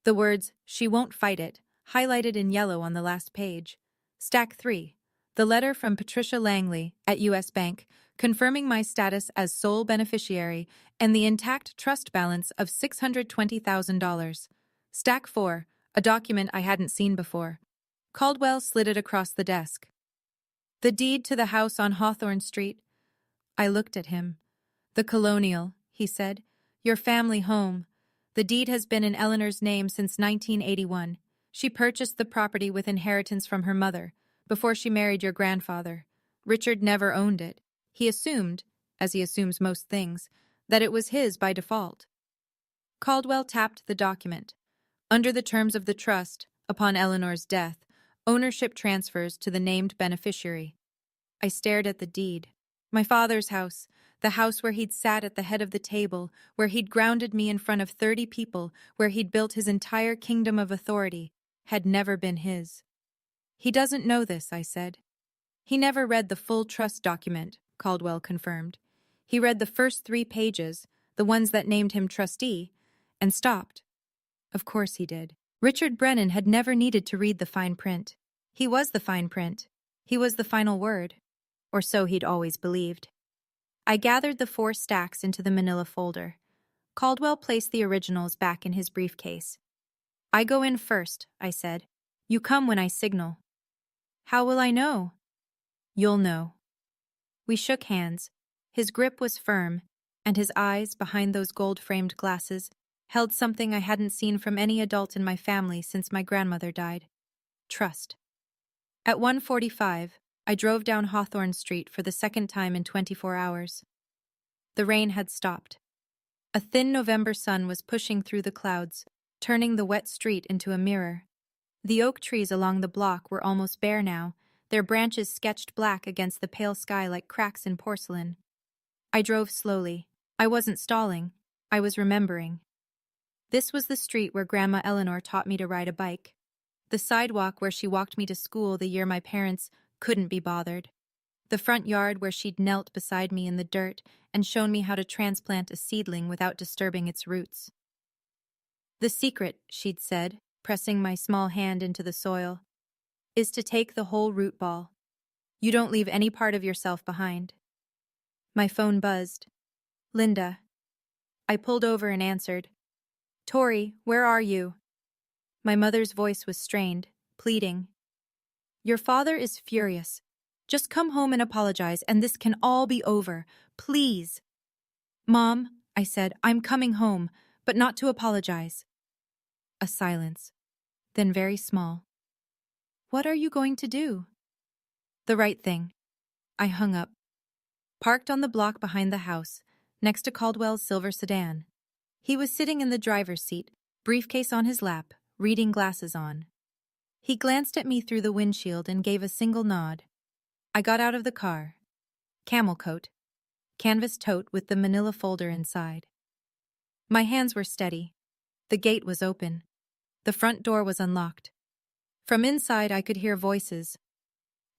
The words, "She won't fight it," highlighted in yellow on the last page. Stack 3. The letter from Patricia Langley at U.S. Bank confirming my status as sole beneficiary and the intact trust balance of $620,000. Stack 4. A document I hadn't seen before. Caldwell slid it across the desk. "The deed to the house on Hawthorne Street." I looked at him. "The Colonial," he said. "Your family home. The deed has been in Eleanor's name since 1981. She purchased the property with inheritance from her mother, before she married your grandfather. Richard never owned it. He assumed, as he assumes most things, that it was his by default." Caldwell tapped the document. "Under the terms of the trust, upon Eleanor's death, ownership transfers to the named beneficiary." I stared at the deed. My father's house, the house where he'd sat at the head of the table, where he'd grounded me in front of 30 people, where he'd built his entire kingdom of authority, had never been his. "He doesn't know this," I said. "He never read the full trust document," Caldwell confirmed. "He read the first 3 pages, the ones that named him trustee, and stopped." Of course he did. Richard Brennan had never needed to read the fine print. He was the fine print. He was the final word. Or so he'd always believed. I gathered the 4 stacks into the manila folder. Caldwell placed the originals back in his briefcase. "I go in first," I said. "You come when I signal." "How will I know?" "You'll know." We shook hands. His grip was firm, and his eyes, behind those gold-framed glasses, held something I hadn't seen from any adult in my family since my grandmother died. Trust. At 1:45, I drove down Hawthorne Street for the second time in 24 hours. The rain had stopped. A thin November sun was pushing through the clouds, turning the wet street into a mirror. The oak trees along the block were almost bare now, their branches sketched black against the pale sky like cracks in porcelain. I drove slowly. I wasn't stalling. I was remembering. This was the street where Grandma Eleanor taught me to ride a bike. The sidewalk where she walked me to school the year my parents couldn't be bothered. The front yard where she'd knelt beside me in the dirt and shown me how to transplant a seedling without disturbing its roots. "The secret," she'd said, pressing my small hand into the soil, "is to take the whole root ball. You don't leave any part of yourself behind." My phone buzzed. "Linda." I pulled over and answered. "Tori, where are you?" My mother's voice was strained, pleading. "Your father is furious. Just come home and apologize, and this can all be over. Please." "Mom," I said, "I'm coming home, but not to apologize." A silence, then very small. "What are you going to do?" "The right thing." I hung up. Parked on the block behind the house, next to Caldwell's silver sedan. He was sitting in the driver's seat, briefcase on his lap, reading glasses on. He glanced at me through the windshield and gave a single nod. I got out of the car. Camel coat. Canvas tote with the manila folder inside. My hands were steady. The gate was open. The front door was unlocked. From inside I could hear voices.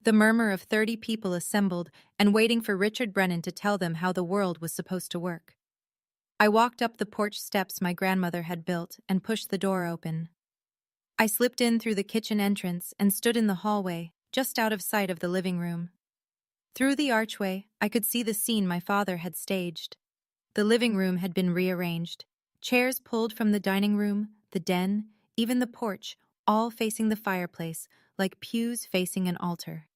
The murmur of 30 people assembled and waiting for Richard Brennan to tell them how the world was supposed to work. I walked up the porch steps my grandmother had built and pushed the door open. I slipped in through the kitchen entrance and stood in the hallway, just out of sight of the living room. Through the archway, I could see the scene my father had staged. The living room had been rearranged. Chairs pulled from the dining room, the den, even the porch, all facing the fireplace, like pews facing an altar.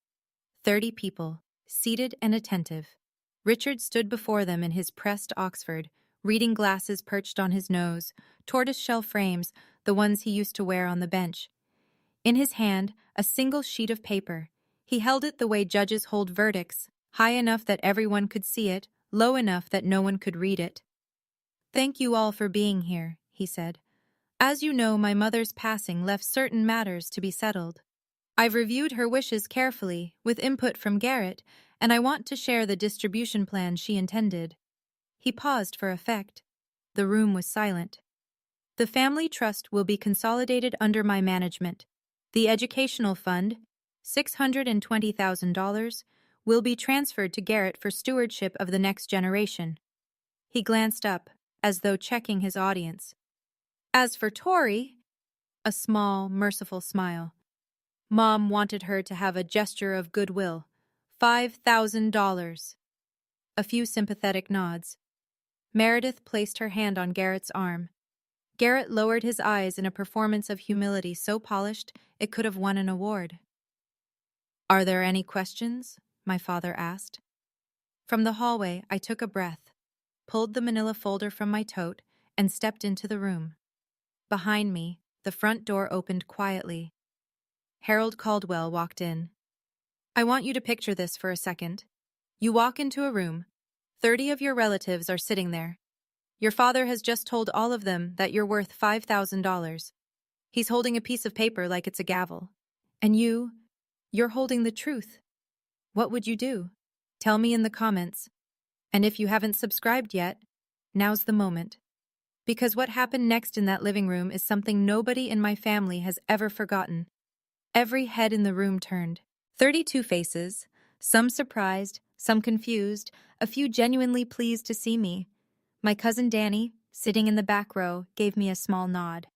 30 people, seated and attentive. Richard stood before them in his pressed Oxford, reading glasses perched on his nose, tortoiseshell frames, the ones he used to wear on the bench. In his hand, a single sheet of paper. He held it the way judges hold verdicts, high enough that everyone could see it, low enough that no one could read it. "Thank you all for being here," he said. "As you know, my mother's passing left certain matters to be settled. I've reviewed her wishes carefully, with input from Garrett, and I want to share the distribution plan she intended." He paused for effect. The room was silent. "The family trust will be consolidated under my management. The educational fund, $620,000, will be transferred to Garrett for stewardship of the next generation." He glanced up, as though checking his audience. "As for Tori," a small, merciful smile. "Mom wanted her to have a gesture of goodwill. $5,000. A few sympathetic nods. Meredith placed her hand on Garrett's arm. Garrett lowered his eyes in a performance of humility so polished it could have won an award. "Are there any questions?" my father asked. From the hallway, I took a breath, pulled the manila folder from my tote, and stepped into the room. Behind me, the front door opened quietly. Harold Caldwell walked in. "I want you to picture this for a second. You walk into a room. 30 of your relatives are sitting there. Your father has just told all of them that you're worth $5,000. He's holding a piece of paper like it's a gavel. And you're holding the truth. What would you do? Tell me in the comments. And if you haven't subscribed yet, now's the moment. Because what happened next in that living room is something nobody in my family has ever forgotten." Every head in the room turned. 32 faces, some surprised, some confused, a few genuinely pleased to see me. My cousin Danny, sitting in the back row, gave me a small nod.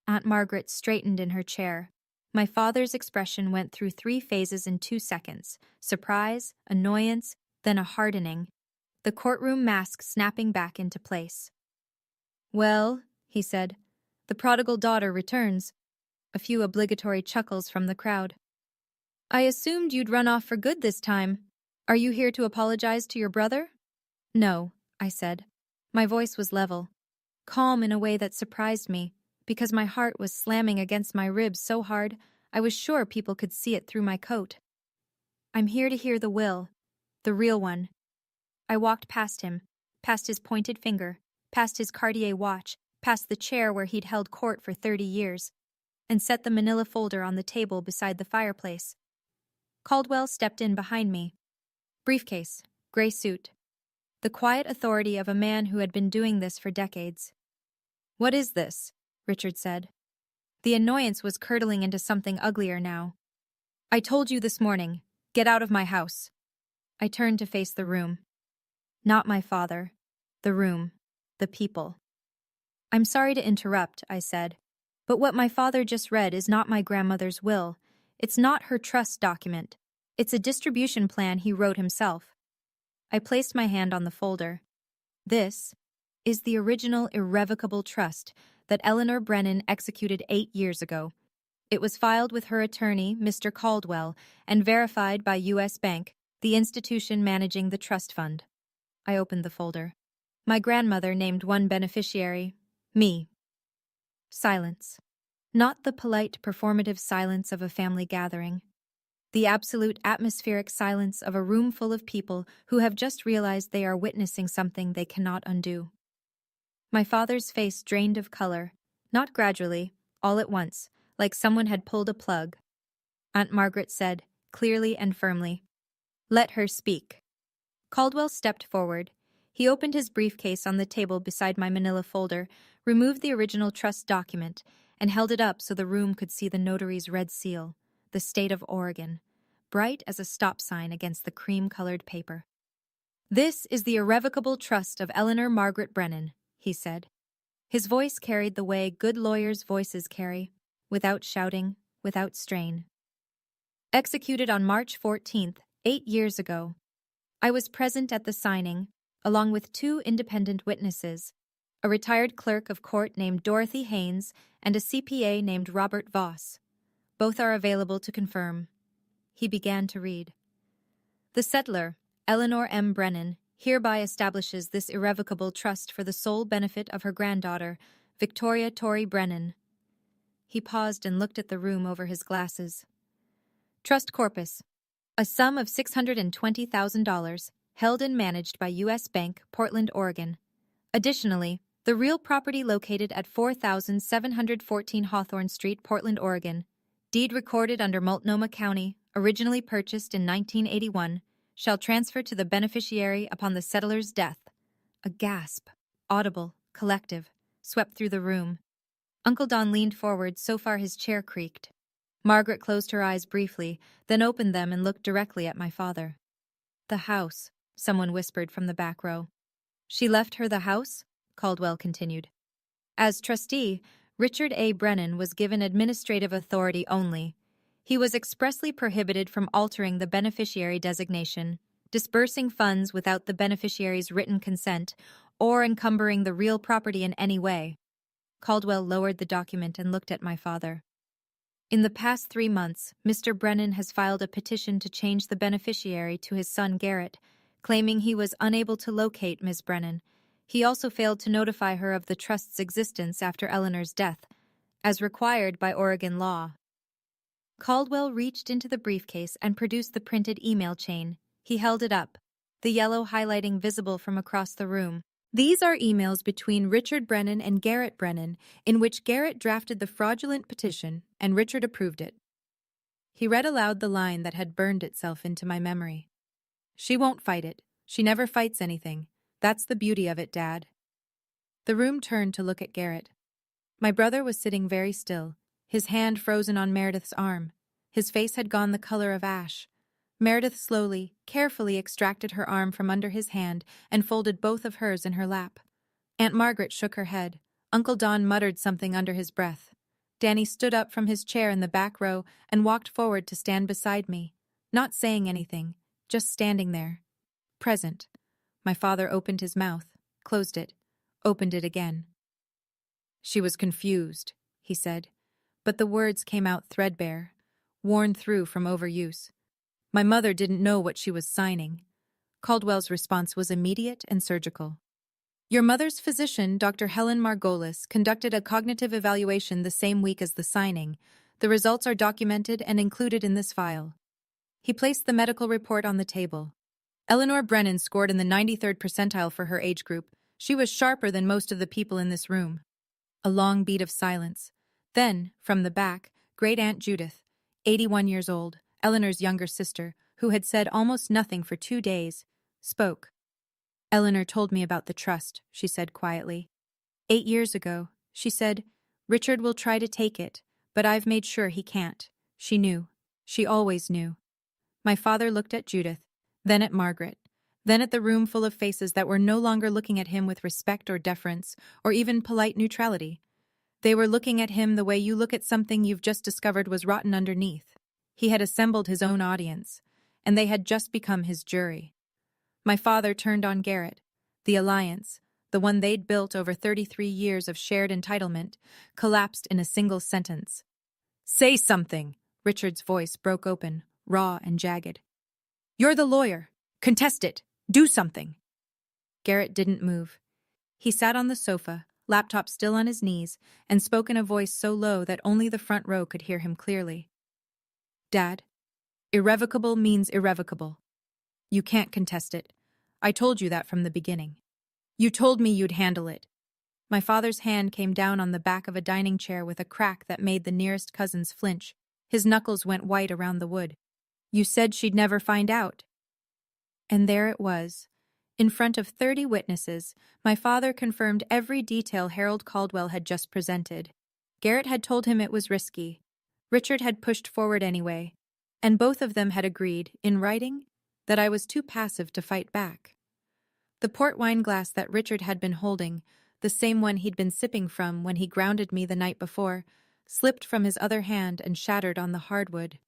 Aunt Margaret straightened in her chair. My father's expression went through 3 phases in 2 seconds: surprise, annoyance, then a hardening. The courtroom mask snapping back into place. "Well," he said, "the prodigal daughter returns." A few obligatory chuckles from the crowd. "I assumed you'd run off for good this time. Are you here to apologize to your brother?" "No," I said. My voice was level, calm in a way that surprised me, because my heart was slamming against my ribs so hard I was sure people could see it through my coat. "I'm here to hear the will, the real one." I walked past him, past his pointed finger, past his Cartier watch, past the chair where he'd held court for 30 years, and set the manila folder on the table beside the fireplace. Caldwell stepped in behind me. Briefcase, gray suit. The quiet authority of a man who had been doing this for decades. "What is this?" Richard said. The annoyance was curdling into something uglier now. "I told you this morning. Get out of my house." I turned to face the room. Not my father. The room. The people. "I'm sorry to interrupt," I said, "but what my father just read is not my grandmother's will. It's not her trust document. It's a distribution plan he wrote himself." I placed my hand on the folder. "This is the original irrevocable trust that Eleanor Brennan executed 8 years ago. It was filed with her attorney, Mr. Caldwell, and verified by U.S. Bank, the institution managing the trust fund." I opened the folder. My grandmother named one beneficiary, me. Silence. Not the polite, performative silence of a family gathering. The absolute atmospheric silence of a room full of people who have just realized they are witnessing something they cannot undo. My father's face drained of color, not gradually, all at once, like someone had pulled a plug. Aunt Margaret said, clearly and firmly, Let her speak. Caldwell stepped forward. He opened his briefcase on the table beside my manila folder, removed the original trust document, and held it up so the room could see the notary's red seal, the state of Oregon, bright as a stop sign against the cream-colored paper. This is the irrevocable trust of Eleanor Margaret Brennan, he said. His voice carried the way good lawyers' voices carry, without shouting, without strain. Executed on March 14th, 8 years ago. I was present at the signing, along with 2 independent witnesses, a retired clerk of court named Dorothy Haynes and a CPA named Robert Voss. Both are available to confirm. He began to read. The settlor, Eleanor M. Brennan, hereby establishes this irrevocable trust for the sole benefit of her granddaughter, Victoria Tori Brennan. He paused and looked at the room over his glasses. Trust corpus. A sum of $620,000, held and managed by U.S. Bank, Portland, Oregon. Additionally, the real property located at 4714 Hawthorne Street, Portland, Oregon, deed recorded under Multnomah County, originally purchased in 1981, shall transfer to the beneficiary upon the settler's death. A gasp, audible, collective, swept through the room. Uncle Don leaned forward so far his chair creaked. Margaret closed her eyes briefly, then opened them and looked directly at my father. The house, someone whispered from the back row. She left her the house? Caldwell continued. As trustee, Richard A. Brennan was given administrative authority only. He was expressly prohibited from altering the beneficiary designation, disbursing funds without the beneficiary's written consent, or encumbering the real property in any way. Caldwell lowered the document and looked at my father. In the past 3 months, Mr. Brennan has filed a petition to change the beneficiary to his son Garrett, claiming he was unable to locate Ms. Brennan. He also failed to notify her of the trust's existence after Eleanor's death, as required by Oregon law. Caldwell reached into the briefcase and produced the printed email chain. He held it up, the yellow highlighting visible from across the room. These are emails between Richard Brennan and Garrett Brennan, in which Garrett drafted the fraudulent petition and Richard approved it. He read aloud the line that had burned itself into my memory. She won't fight it. She never fights anything. That's the beauty of it, Dad. The room turned to look at Garrett. My brother was sitting very still, his hand frozen on Meredith's arm. His face had gone the color of ash. Meredith slowly, carefully extracted her arm from under his hand and folded both of hers in her lap. Aunt Margaret shook her head. Uncle Don muttered something under his breath. Danny stood up from his chair in the back row and walked forward to stand beside me, not saying anything, just standing there. Present. My father opened his mouth, closed it, opened it again. She was confused, he said, but the words came out threadbare, worn through from overuse. My mother didn't know what she was signing. Caldwell's response was immediate and surgical. Your mother's physician, Dr. Helen Margolis, conducted a cognitive evaluation the same week as the signing. The results are documented and included in this file. He placed the medical report on the table. Eleanor Brennan scored in the 93rd percentile for her age group. She was sharper than most of the people in this room. A long beat of silence. Then, from the back, Great Aunt Judith, 81 years old, Eleanor's younger sister, who had said almost nothing for 2 days, spoke. Eleanor told me about the trust, she said quietly. 8 years ago, she said, Richard will try to take it, but I've made sure he can't. She knew. She always knew. My father looked at Judith, then at Margaret, then at the room full of faces that were no longer looking at him with respect or deference, or even polite neutrality. They were looking at him the way you look at something you've just discovered was rotten underneath. He had assembled his own audience, and they had just become his jury. My father turned on Garrett. The alliance, the one they'd built over 33 years of shared entitlement, collapsed in a single sentence. Say something, Richard's voice broke open, raw and jagged. You're the lawyer. Contest it. Do something. Garrett didn't move. He sat on the sofa, laptop still on his knees, and spoke in a voice so low that only the front row could hear him clearly. Dad, irrevocable means irrevocable. You can't contest it. I told you that from the beginning. You told me you'd handle it. My father's hand came down on the back of a dining chair with a crack that made the nearest cousins flinch. His knuckles went white around the wood. You said she'd never find out. And there it was. In front of 30 witnesses, my father confirmed every detail Harold Caldwell had just presented. Garrett had told him it was risky. Richard had pushed forward anyway, and both of them had agreed, in writing, that I was too passive to fight back. The port wine glass that Richard had been holding, the same one he'd been sipping from when he grounded me the night before, slipped from his other hand and shattered on the hardwood.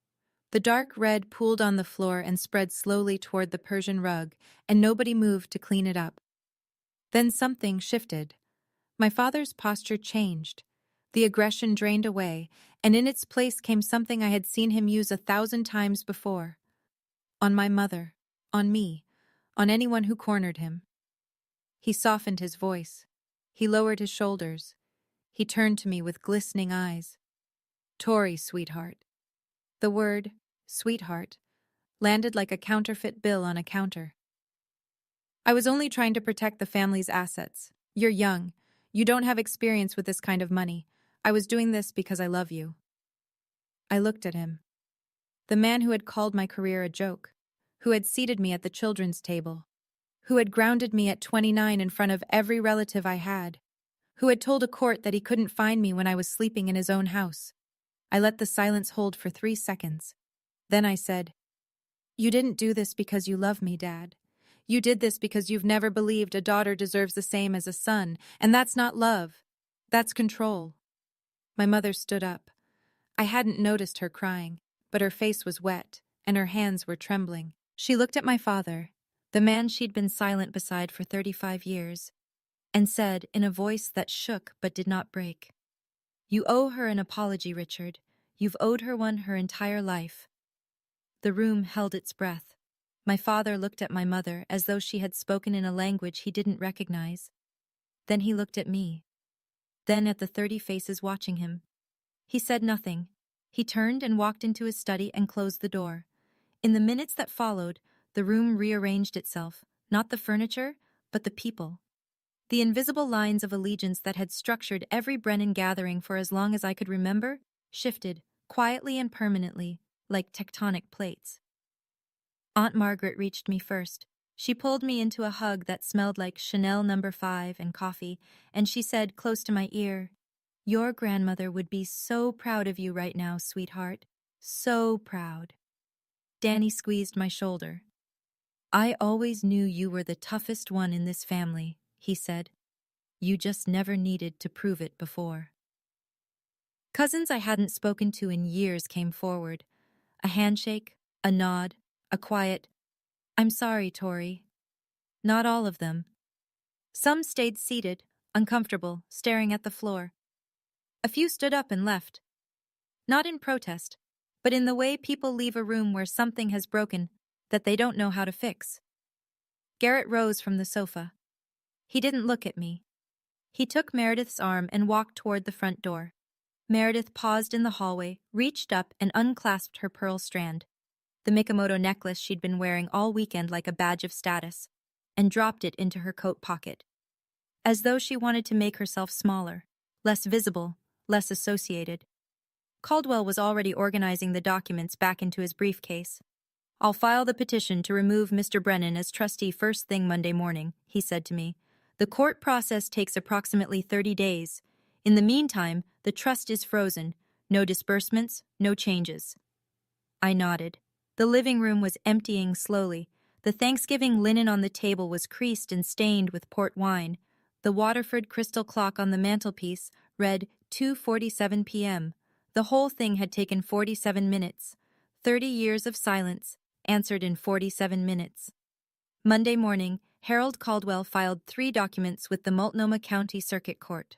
The dark red pooled on the floor and spread slowly toward the Persian rug, and nobody moved to clean it up. Then something shifted. My father's posture changed. The aggression drained away, and in its place came something I had seen him use 1,000 times before. On my mother, on me, on anyone who cornered him. He softened his voice. He lowered his shoulders. He turned to me with glistening eyes. "Tori, sweetheart." The word, sweetheart, landed like a counterfeit bill on a counter. "I was only trying to protect the family's assets. You're young. You don't have experience with this kind of money. I was doing this because I love you." I looked at him. The man who had called my career a joke, who had seated me at the children's table, who had grounded me at 29 in front of every relative I had, who had told a court that he couldn't find me when I was sleeping in his own house. I let the silence hold for 3 seconds. Then I said, "You didn't do this because you love me, Dad. You did this because you've never believed a daughter deserves the same as a son, and that's not love. That's control." My mother stood up. I hadn't noticed her crying, but her face was wet, and her hands were trembling. She looked at my father, the man she'd been silent beside for 35 years, and said in a voice that shook but did not break, "You owe her an apology, Richard. You've owed her one her entire life." The room held its breath. My father looked at my mother as though she had spoken in a language he didn't recognize. Then he looked at me. Then at the 30 faces watching him. He said nothing. He turned and walked into his study and closed the door. In the minutes that followed, the room rearranged itself, not the furniture, but the people. The invisible lines of allegiance that had structured every Brennan gathering for as long as I could remember shifted, quietly and permanently, like tectonic plates. Aunt Margaret reached me first. She pulled me into a hug that smelled like Chanel No. 5 and coffee, and she said close to my ear, "Your grandmother would be so proud of you right now, sweetheart. So proud." Danny squeezed my shoulder. "I always knew you were the toughest one in this family," he said. "You just never needed to prove it before." Cousins I hadn't spoken to in years came forward. A handshake, a nod, a quiet, "I'm sorry, Tori." Not all of them. Some stayed seated, uncomfortable, staring at the floor. A few stood up and left. Not in protest, but in the way people leave a room where something has broken that they don't know how to fix. Garrett rose from the sofa. He didn't look at me. He took Meredith's arm and walked toward the front door. Meredith paused in the hallway, reached up and unclasped her pearl strand, the Mikomoto necklace she'd been wearing all weekend like a badge of status, and dropped it into her coat pocket. As though she wanted to make herself smaller, less visible, less associated. Caldwell was already organizing the documents back into his briefcase. "I'll file the petition to remove Mr. Brennan as trustee first thing Monday morning," he said to me. "The court process takes approximately 30 days. In the meantime, the trust is frozen. No disbursements, no changes." I nodded. The living room was emptying slowly. The Thanksgiving linen on the table was creased and stained with port wine. The Waterford crystal clock on the mantelpiece read 2:47 p.m. The whole thing had taken 47 minutes. 30 years of silence, answered in 47 minutes. Monday morning, Harold Caldwell filed 3 documents with the Multnomah County Circuit Court.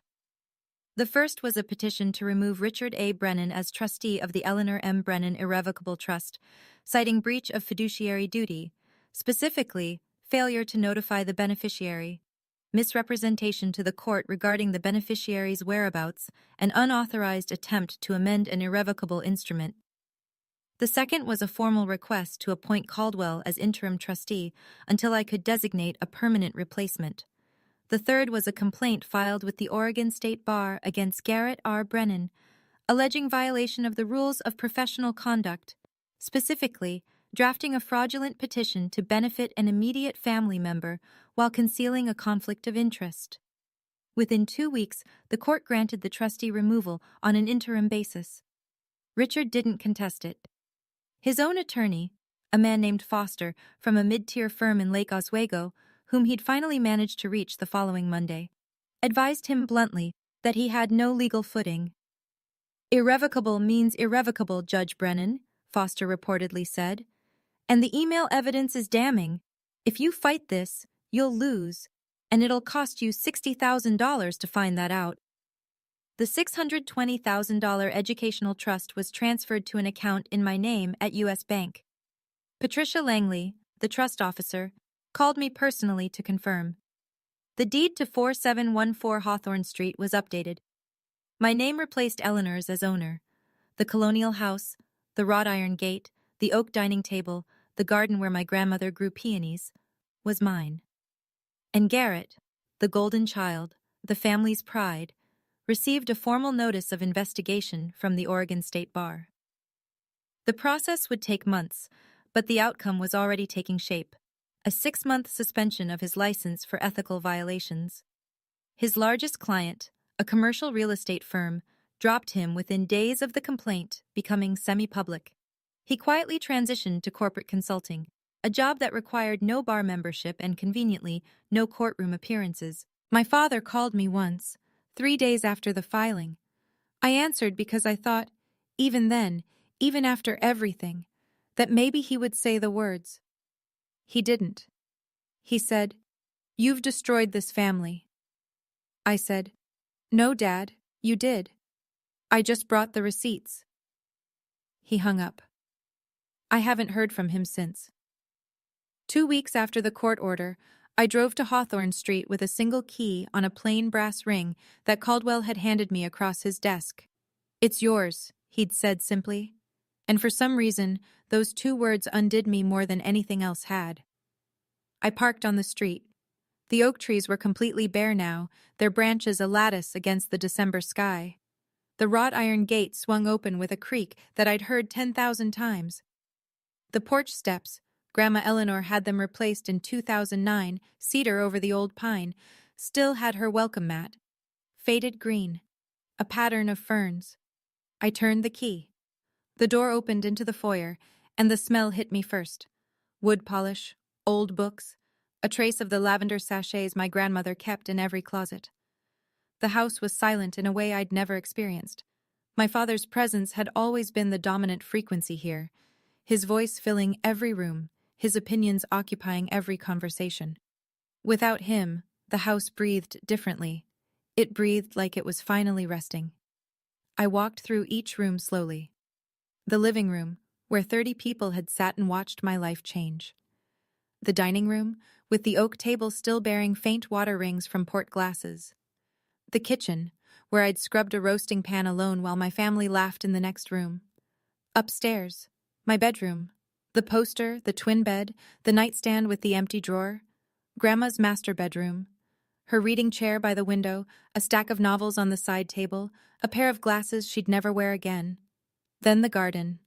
The first was a petition to remove Richard A. Brennan as trustee of the Eleanor M. Brennan Irrevocable Trust, citing breach of fiduciary duty, specifically, failure to notify the beneficiary, misrepresentation to the court regarding the beneficiary's whereabouts, and unauthorized attempt to amend an irrevocable instrument. The second was a formal request to appoint Caldwell as interim trustee until I could designate a permanent replacement. The third was a complaint filed with the Oregon State Bar against Garrett R. Brennan, alleging violation of the rules of professional conduct, specifically drafting a fraudulent petition to benefit an immediate family member while concealing a conflict of interest. Within 2 weeks, the court granted the trustee removal on an interim basis. Richard didn't contest it. His own attorney, a man named Foster from a mid-tier firm in Lake Oswego, whom he'd finally managed to reach the following Monday, advised him bluntly that he had no legal footing. "Irrevocable means irrevocable, Judge Brennan," Foster reportedly said. "And the email evidence is damning. If you fight this, you'll lose, and it'll cost you $60,000 to find that out." The $620,000 educational trust was transferred to an account in my name at U.S. Bank. Patricia Langley, the trust officer, called me personally to confirm. The deed to 4714 Hawthorne Street was updated. My name replaced Eleanor's as owner. The colonial house, the wrought iron gate, the oak dining table, the garden where my grandmother grew peonies, was mine. And Garrett, the golden child, the family's pride, received a formal notice of investigation from the Oregon State Bar. The process would take months, but the outcome was already taking shape: a 6-month suspension of his license for ethical violations. His largest client, a commercial real estate firm, dropped him within days of the complaint becoming semi-public. He quietly transitioned to corporate consulting, a job that required no bar membership and, conveniently, no courtroom appearances. My father called me once, 3 days after the filing. I answered because I thought, even then, even after everything, that maybe he would say the words. He didn't. He said, "You've destroyed this family." I said, "No, Dad, you did. I just brought the receipts." He hung up. I haven't heard from him since. 2 weeks after the court order, I drove to Hawthorne Street with a single key on a plain brass ring that Caldwell had handed me across his desk. "It's yours," he'd said simply. And for some reason, those 2 words undid me more than anything else had. I parked on the street. The oak trees were completely bare now, their branches a lattice against the December sky. The wrought iron gate swung open with a creak that I'd heard 10,000 times. The porch steps, Grandma Eleanor had them replaced in 2009, cedar over the old pine, still had her welcome mat. Faded green, a pattern of ferns. I turned the key. The door opened into the foyer, and the smell hit me first. Wood polish, old books, a trace of the lavender sachets my grandmother kept in every closet. The house was silent in a way I'd never experienced. My father's presence had always been the dominant frequency here, his voice filling every room, his opinions occupying every conversation. Without him, the house breathed differently. It breathed like it was finally resting. I walked through each room slowly. The living room, where 30 people had sat and watched my life change. The dining room, with the oak table still bearing faint water rings from port glasses. The kitchen, where I'd scrubbed a roasting pan alone while my family laughed in the next room. Upstairs, my bedroom. The poster, the twin bed, the nightstand with the empty drawer. Grandma's master bedroom. Her reading chair by the window, a stack of novels on the side table, a pair of glasses she'd never wear again. Then the garden.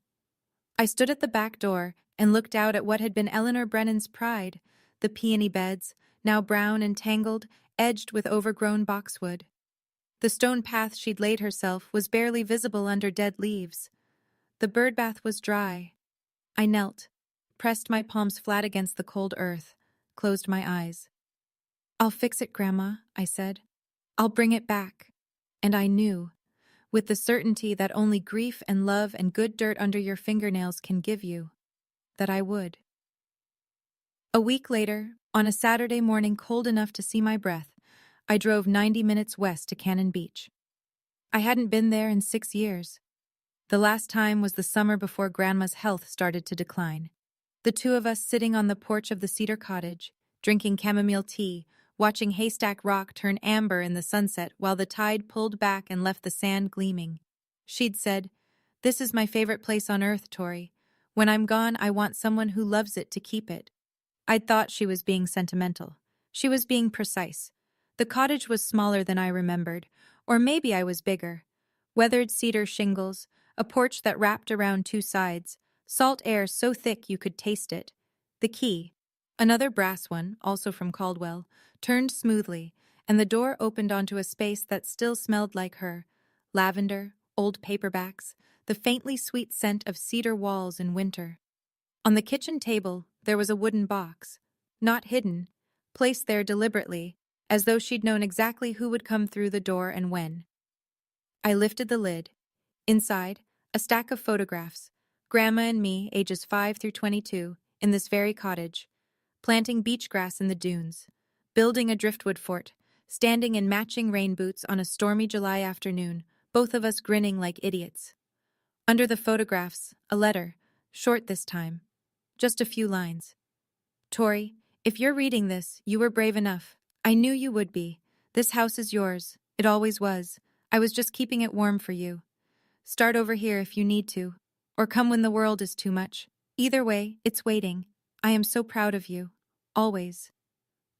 I stood at the back door and looked out at what had been Eleanor Brennan's pride, the peony beds, now brown and tangled, edged with overgrown boxwood. The stone path she'd laid herself was barely visible under dead leaves. The birdbath was dry. I knelt, pressed my palms flat against the cold earth, closed my eyes. "I'll fix it, Grandma," I said. "I'll bring it back." And I knew, with the certainty that only grief and love and good dirt under your fingernails can give you, that I would. A week later, on a Saturday morning cold enough to see my breath, I drove 90 minutes west to Cannon Beach. I hadn't been there in 6 years. The last time was the summer before Grandma's health started to decline. The 2 of us sitting on the porch of the cedar cottage, drinking chamomile tea, watching Haystack Rock turn amber in the sunset while the tide pulled back and left the sand gleaming. She'd said, "This is my favorite place on earth, Tori. When I'm gone, I want someone who loves it to keep it." I'd thought she was being sentimental. She was being precise. The cottage was smaller than I remembered, or maybe I was bigger. Weathered cedar shingles, a porch that wrapped around 2 sides, Salt air so thick you could taste it. The key, another brass one, also from Caldwell, turned smoothly, and the door opened onto a space that still smelled like her. Lavender, old paperbacks, the faintly sweet scent of cedar walls in winter. On the kitchen table, there was a wooden box, not hidden, placed there deliberately, as though she'd known exactly who would come through the door and when. I lifted the lid. Inside, a stack of photographs, Grandma and me, ages 5 through 22, in this very cottage, planting beach grass in the dunes, building a driftwood fort, standing in matching rain boots on a stormy July afternoon, both of us grinning like idiots. Under the photographs, a letter, short this time, just a few lines. Tori, if you're reading this, you were brave enough. I knew you would be. This house is yours. It always was. I was just keeping it warm for you. Start over here if you need to, or come when the world is too much. Either way, it's waiting. I am so proud of you. Always.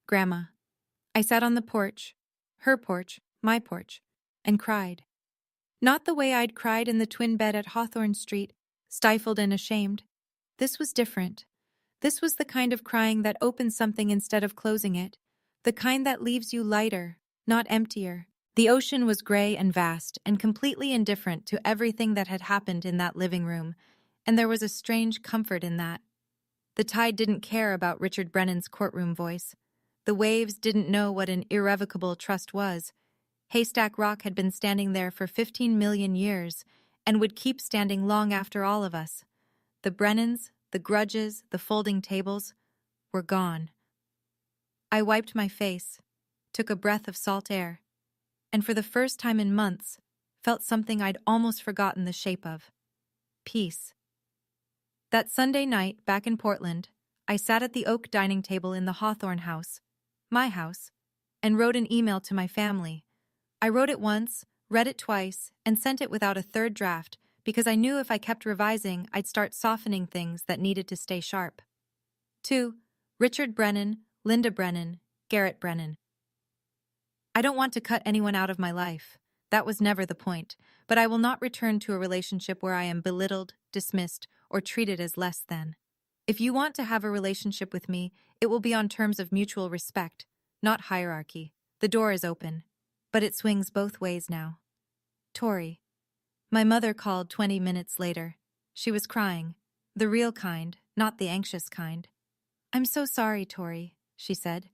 Grandma. I sat on the porch, her porch, my porch, and cried. Not the way I'd cried in the twin bed at Hawthorne Street, stifled and ashamed. This was different. This was the kind of crying that opens something instead of closing it, the kind that leaves you lighter, not emptier. The ocean was gray and vast and completely indifferent to everything that had happened in that living room, and there was a strange comfort in that. The tide didn't care about Richard Brennan's courtroom voice. The waves didn't know what an irrevocable trust was. Haystack Rock had been standing there for 15 million years and would keep standing long after all of us. The Brennans, the grudges, the folding tables were gone. I wiped my face, took a breath of salt air, and for the first time in months, felt something I'd almost forgotten the shape of. Peace. That Sunday night, back in Portland, I sat at the oak dining table in the Hawthorne house, my house, and wrote an email to my family. I wrote it once, read it twice, and sent it without a third draft because I knew if I kept revising, I'd start softening things that needed to stay sharp. To Richard Brennan, Linda Brennan, Garrett Brennan. I don't want to cut anyone out of my life. That was never the point, but I will not return to a relationship where I am belittled, dismissed, or treated as less than. If you want to have a relationship with me, it will be on terms of mutual respect, not hierarchy. The door is open, but it swings both ways now. Tori. My mother called 20 minutes later. She was crying, the real kind, not the anxious kind. I'm so sorry, Tori, she said.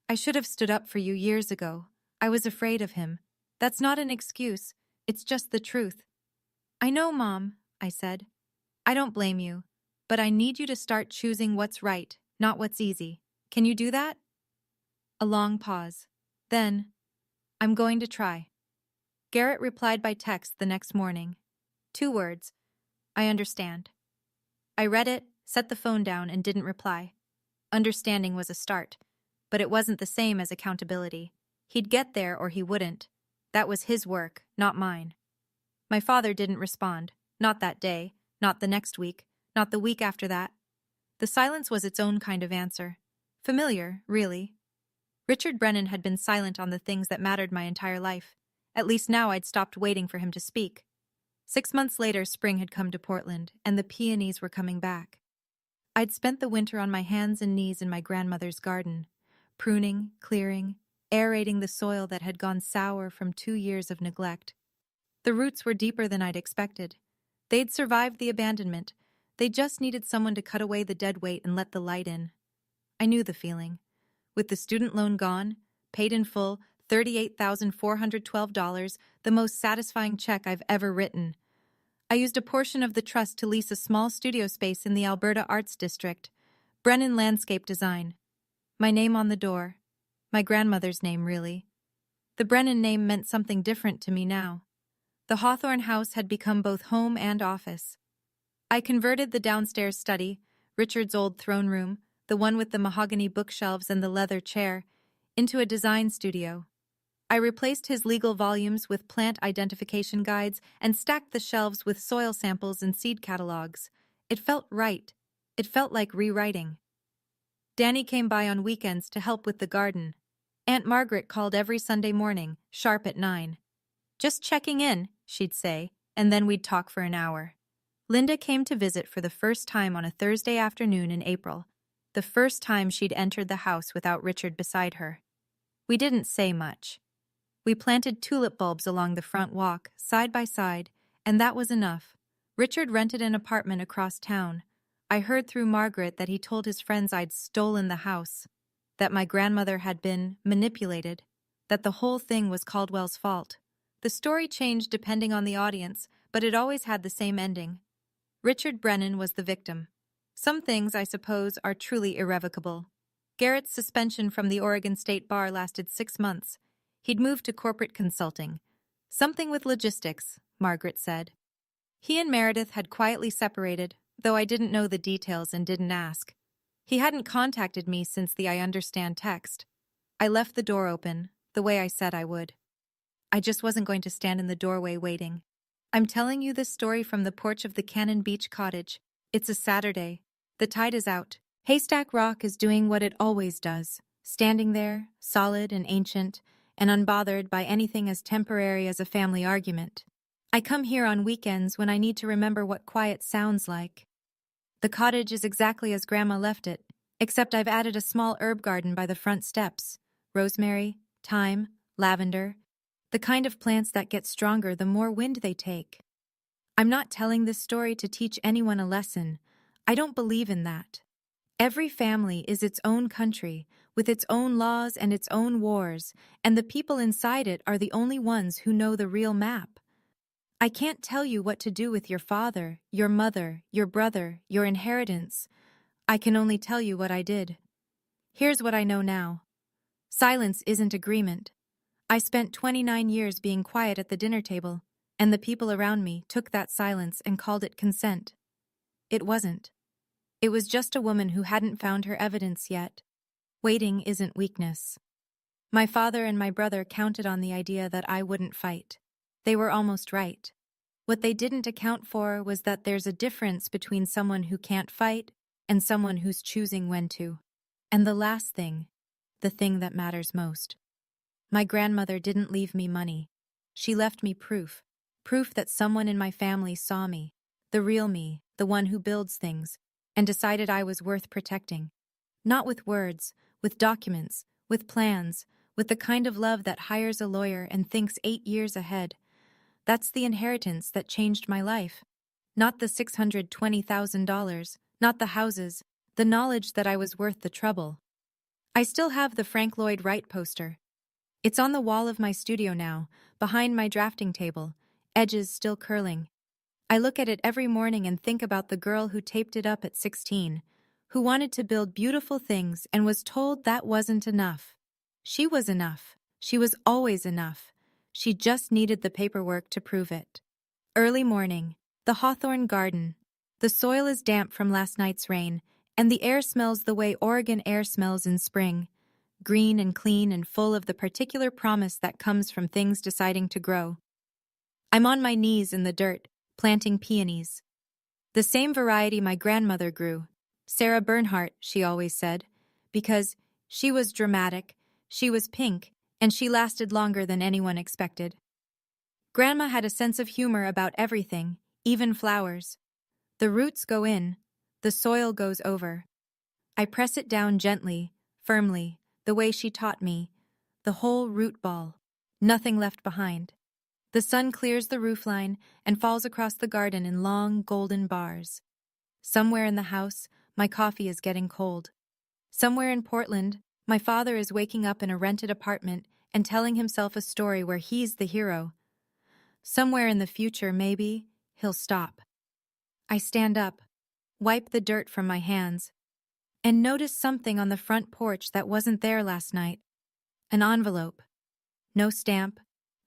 I should have stood up for you years ago. I was afraid of him. That's not an excuse. It's just the truth. I know, Mom, I said. I don't blame you, but I need you to start choosing what's right, not what's easy. Can you do that? A long pause. Then, I'm going to try. Garrett replied by text the next morning. 2 words. I understand. I read it, set the phone down, and didn't reply. Understanding was a start, but it wasn't the same as accountability. He'd get there or he wouldn't. That was his work, not mine. My father didn't respond. Not that day, not the next week, not the week after that. The silence was its own kind of answer. Familiar, really. Richard Brennan had been silent on the things that mattered my entire life. At least now I'd stopped waiting for him to speak. 6 months later, spring had come to Portland, and the peonies were coming back. I'd spent the winter on my hands and knees in my grandmother's garden, pruning, clearing, aerating the soil that had gone sour from 2 years of neglect. The roots were deeper than I'd expected. They'd survived the abandonment. They just needed someone to cut away the dead weight and let the light in. I knew the feeling. With the student loan gone, paid in full, $38,412, the most satisfying check I've ever written. I used a portion of the trust to lease a small studio space in the Alberta Arts District, Brennan Landscape Design. My name on the door. My grandmother's name, really. The Brennan name meant something different to me now. The Hawthorne house had become both home and office. I converted the downstairs study, Richard's old throne room, the one with the mahogany bookshelves and the leather chair, into a design studio. I replaced his legal volumes with plant identification guides and stacked the shelves with soil samples and seed catalogs. It felt right. It felt like rewriting. Danny came by on weekends to help with the garden. Aunt Margaret called every Sunday morning, sharp at 9. Just checking in, she'd say, and then we'd talk for an hour. Linda came to visit for the first time on a Thursday afternoon in April, the first time she'd entered the house without Richard beside her. We didn't say much. We planted tulip bulbs along the front walk, side by side, and that was enough. Richard rented an apartment across town. I heard through Margaret that he told his friends I'd stolen the house, that my grandmother had been manipulated, that the whole thing was Caldwell's fault. The story changed depending on the audience, but it always had the same ending. Richard Brennan was the victim. Some things, I suppose, are truly irrevocable. Garrett's suspension from the Oregon State Bar lasted 6 months. He'd moved to corporate consulting. Something with logistics, Margaret said. He and Meredith had quietly separated, though I didn't know the details and didn't ask. He hadn't contacted me since the I understand text. I left the door open, the way I said I would. I just wasn't going to stand in the doorway waiting. I'm telling you this story from the porch of the Cannon Beach cottage. It's a Saturday. The tide is out. Haystack Rock is doing what it always does, standing there, solid and ancient, and unbothered by anything as temporary as a family argument. I come here on weekends when I need to remember what quiet sounds like. The cottage is exactly as Grandma left it, except I've added a small herb garden by the front steps. Rosemary, thyme, lavender, the kind of plants that get stronger the more wind they take. I'm not telling this story to teach anyone a lesson. I don't believe in that. Every family is its own country, with its own laws and its own wars, and the people inside it are the only ones who know the real map. I can't tell you what to do with your father, your mother, your brother, your inheritance. I can only tell you what I did. Here's what I know now. Silence isn't agreement. I spent 29 years being quiet at the dinner table, and the people around me took that silence and called it consent. It wasn't. It was just a woman who hadn't found her evidence yet. Waiting isn't weakness. My father and my brother counted on the idea that I wouldn't fight. They were almost right. What they didn't account for was that there's a difference between someone who can't fight and someone who's choosing when to. And the last thing, the thing that matters most. My grandmother didn't leave me money. She left me proof. Proof that someone in my family saw me, the real me, the one who builds things, and decided I was worth protecting. Not with words, with documents, with plans, with the kind of love that hires a lawyer and thinks 8 years ahead. That's the inheritance that changed my life. Not the $620,000, not the houses, the knowledge that I was worth the trouble. I still have the Frank Lloyd Wright poster. It's on the wall of my studio now, behind my drafting table, edges still curling. I look at it every morning and think about the girl who taped it up at 16, who wanted to build beautiful things and was told that wasn't enough. She was enough. She was always enough. She just needed the paperwork to prove it. Early morning, the hawthorn garden. The soil is damp from last night's rain, and the air smells the way Oregon air smells in spring, green and clean and full of the particular promise that comes from things deciding to grow. I'm on my knees in the dirt, planting peonies. The same variety my grandmother grew. Sarah Bernhardt, she always said, because she was dramatic, she was pink, and she lasted longer than anyone expected. Grandma had a sense of humor about everything, even flowers. The roots go in, the soil goes over. I press it down gently, firmly, the way she taught me, the whole root ball, nothing left behind. The sun clears the roofline and falls across the garden in long, golden bars. Somewhere in the house, my coffee is getting cold. Somewhere in Portland, my father is waking up in a rented apartment and telling himself a story where he's the hero. Somewhere in the future, maybe, he'll stop. I stand up, wipe the dirt from my hands, and notice something on the front porch that wasn't there last night. An envelope. No stamp,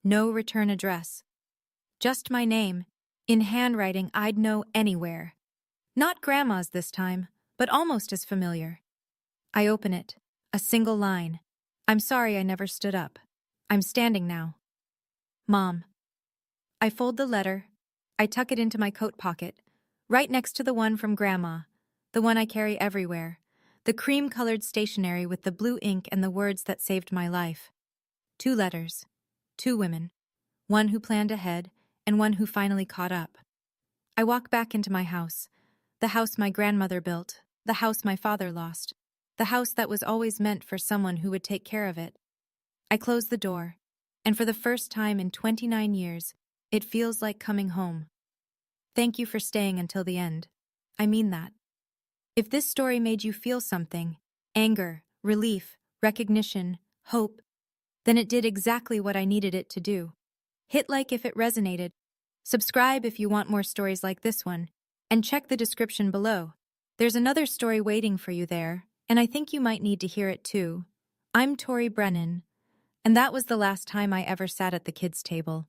no return address. Just my name, in handwriting I'd know anywhere. Not Grandma's this time, but almost as familiar. I open it, a single line. I'm sorry I never stood up. I'm standing now. Mom. I fold the letter. I tuck it into my coat pocket, right next to the one from Grandma, the one I carry everywhere, the cream-colored stationery with the blue ink and the words that saved my life. 2 letters, 2 women, one who planned ahead and one who finally caught up. I walk back into my house. The house my grandmother built. The house my father lost. The house that was always meant for someone who would take care of it. I close the door, and for the first time in 29 years, it feels like coming home. Thank you for staying until the end. I mean that. If this story made you feel something, anger, relief, recognition, hope, then it did exactly what I needed it to do. Hit like if it resonated. Subscribe if you want more stories like this one, and check the description below. There's another story waiting for you there, and I think you might need to hear it too. I'm Tori Brennan, and that was the last time I ever sat at the kids' table.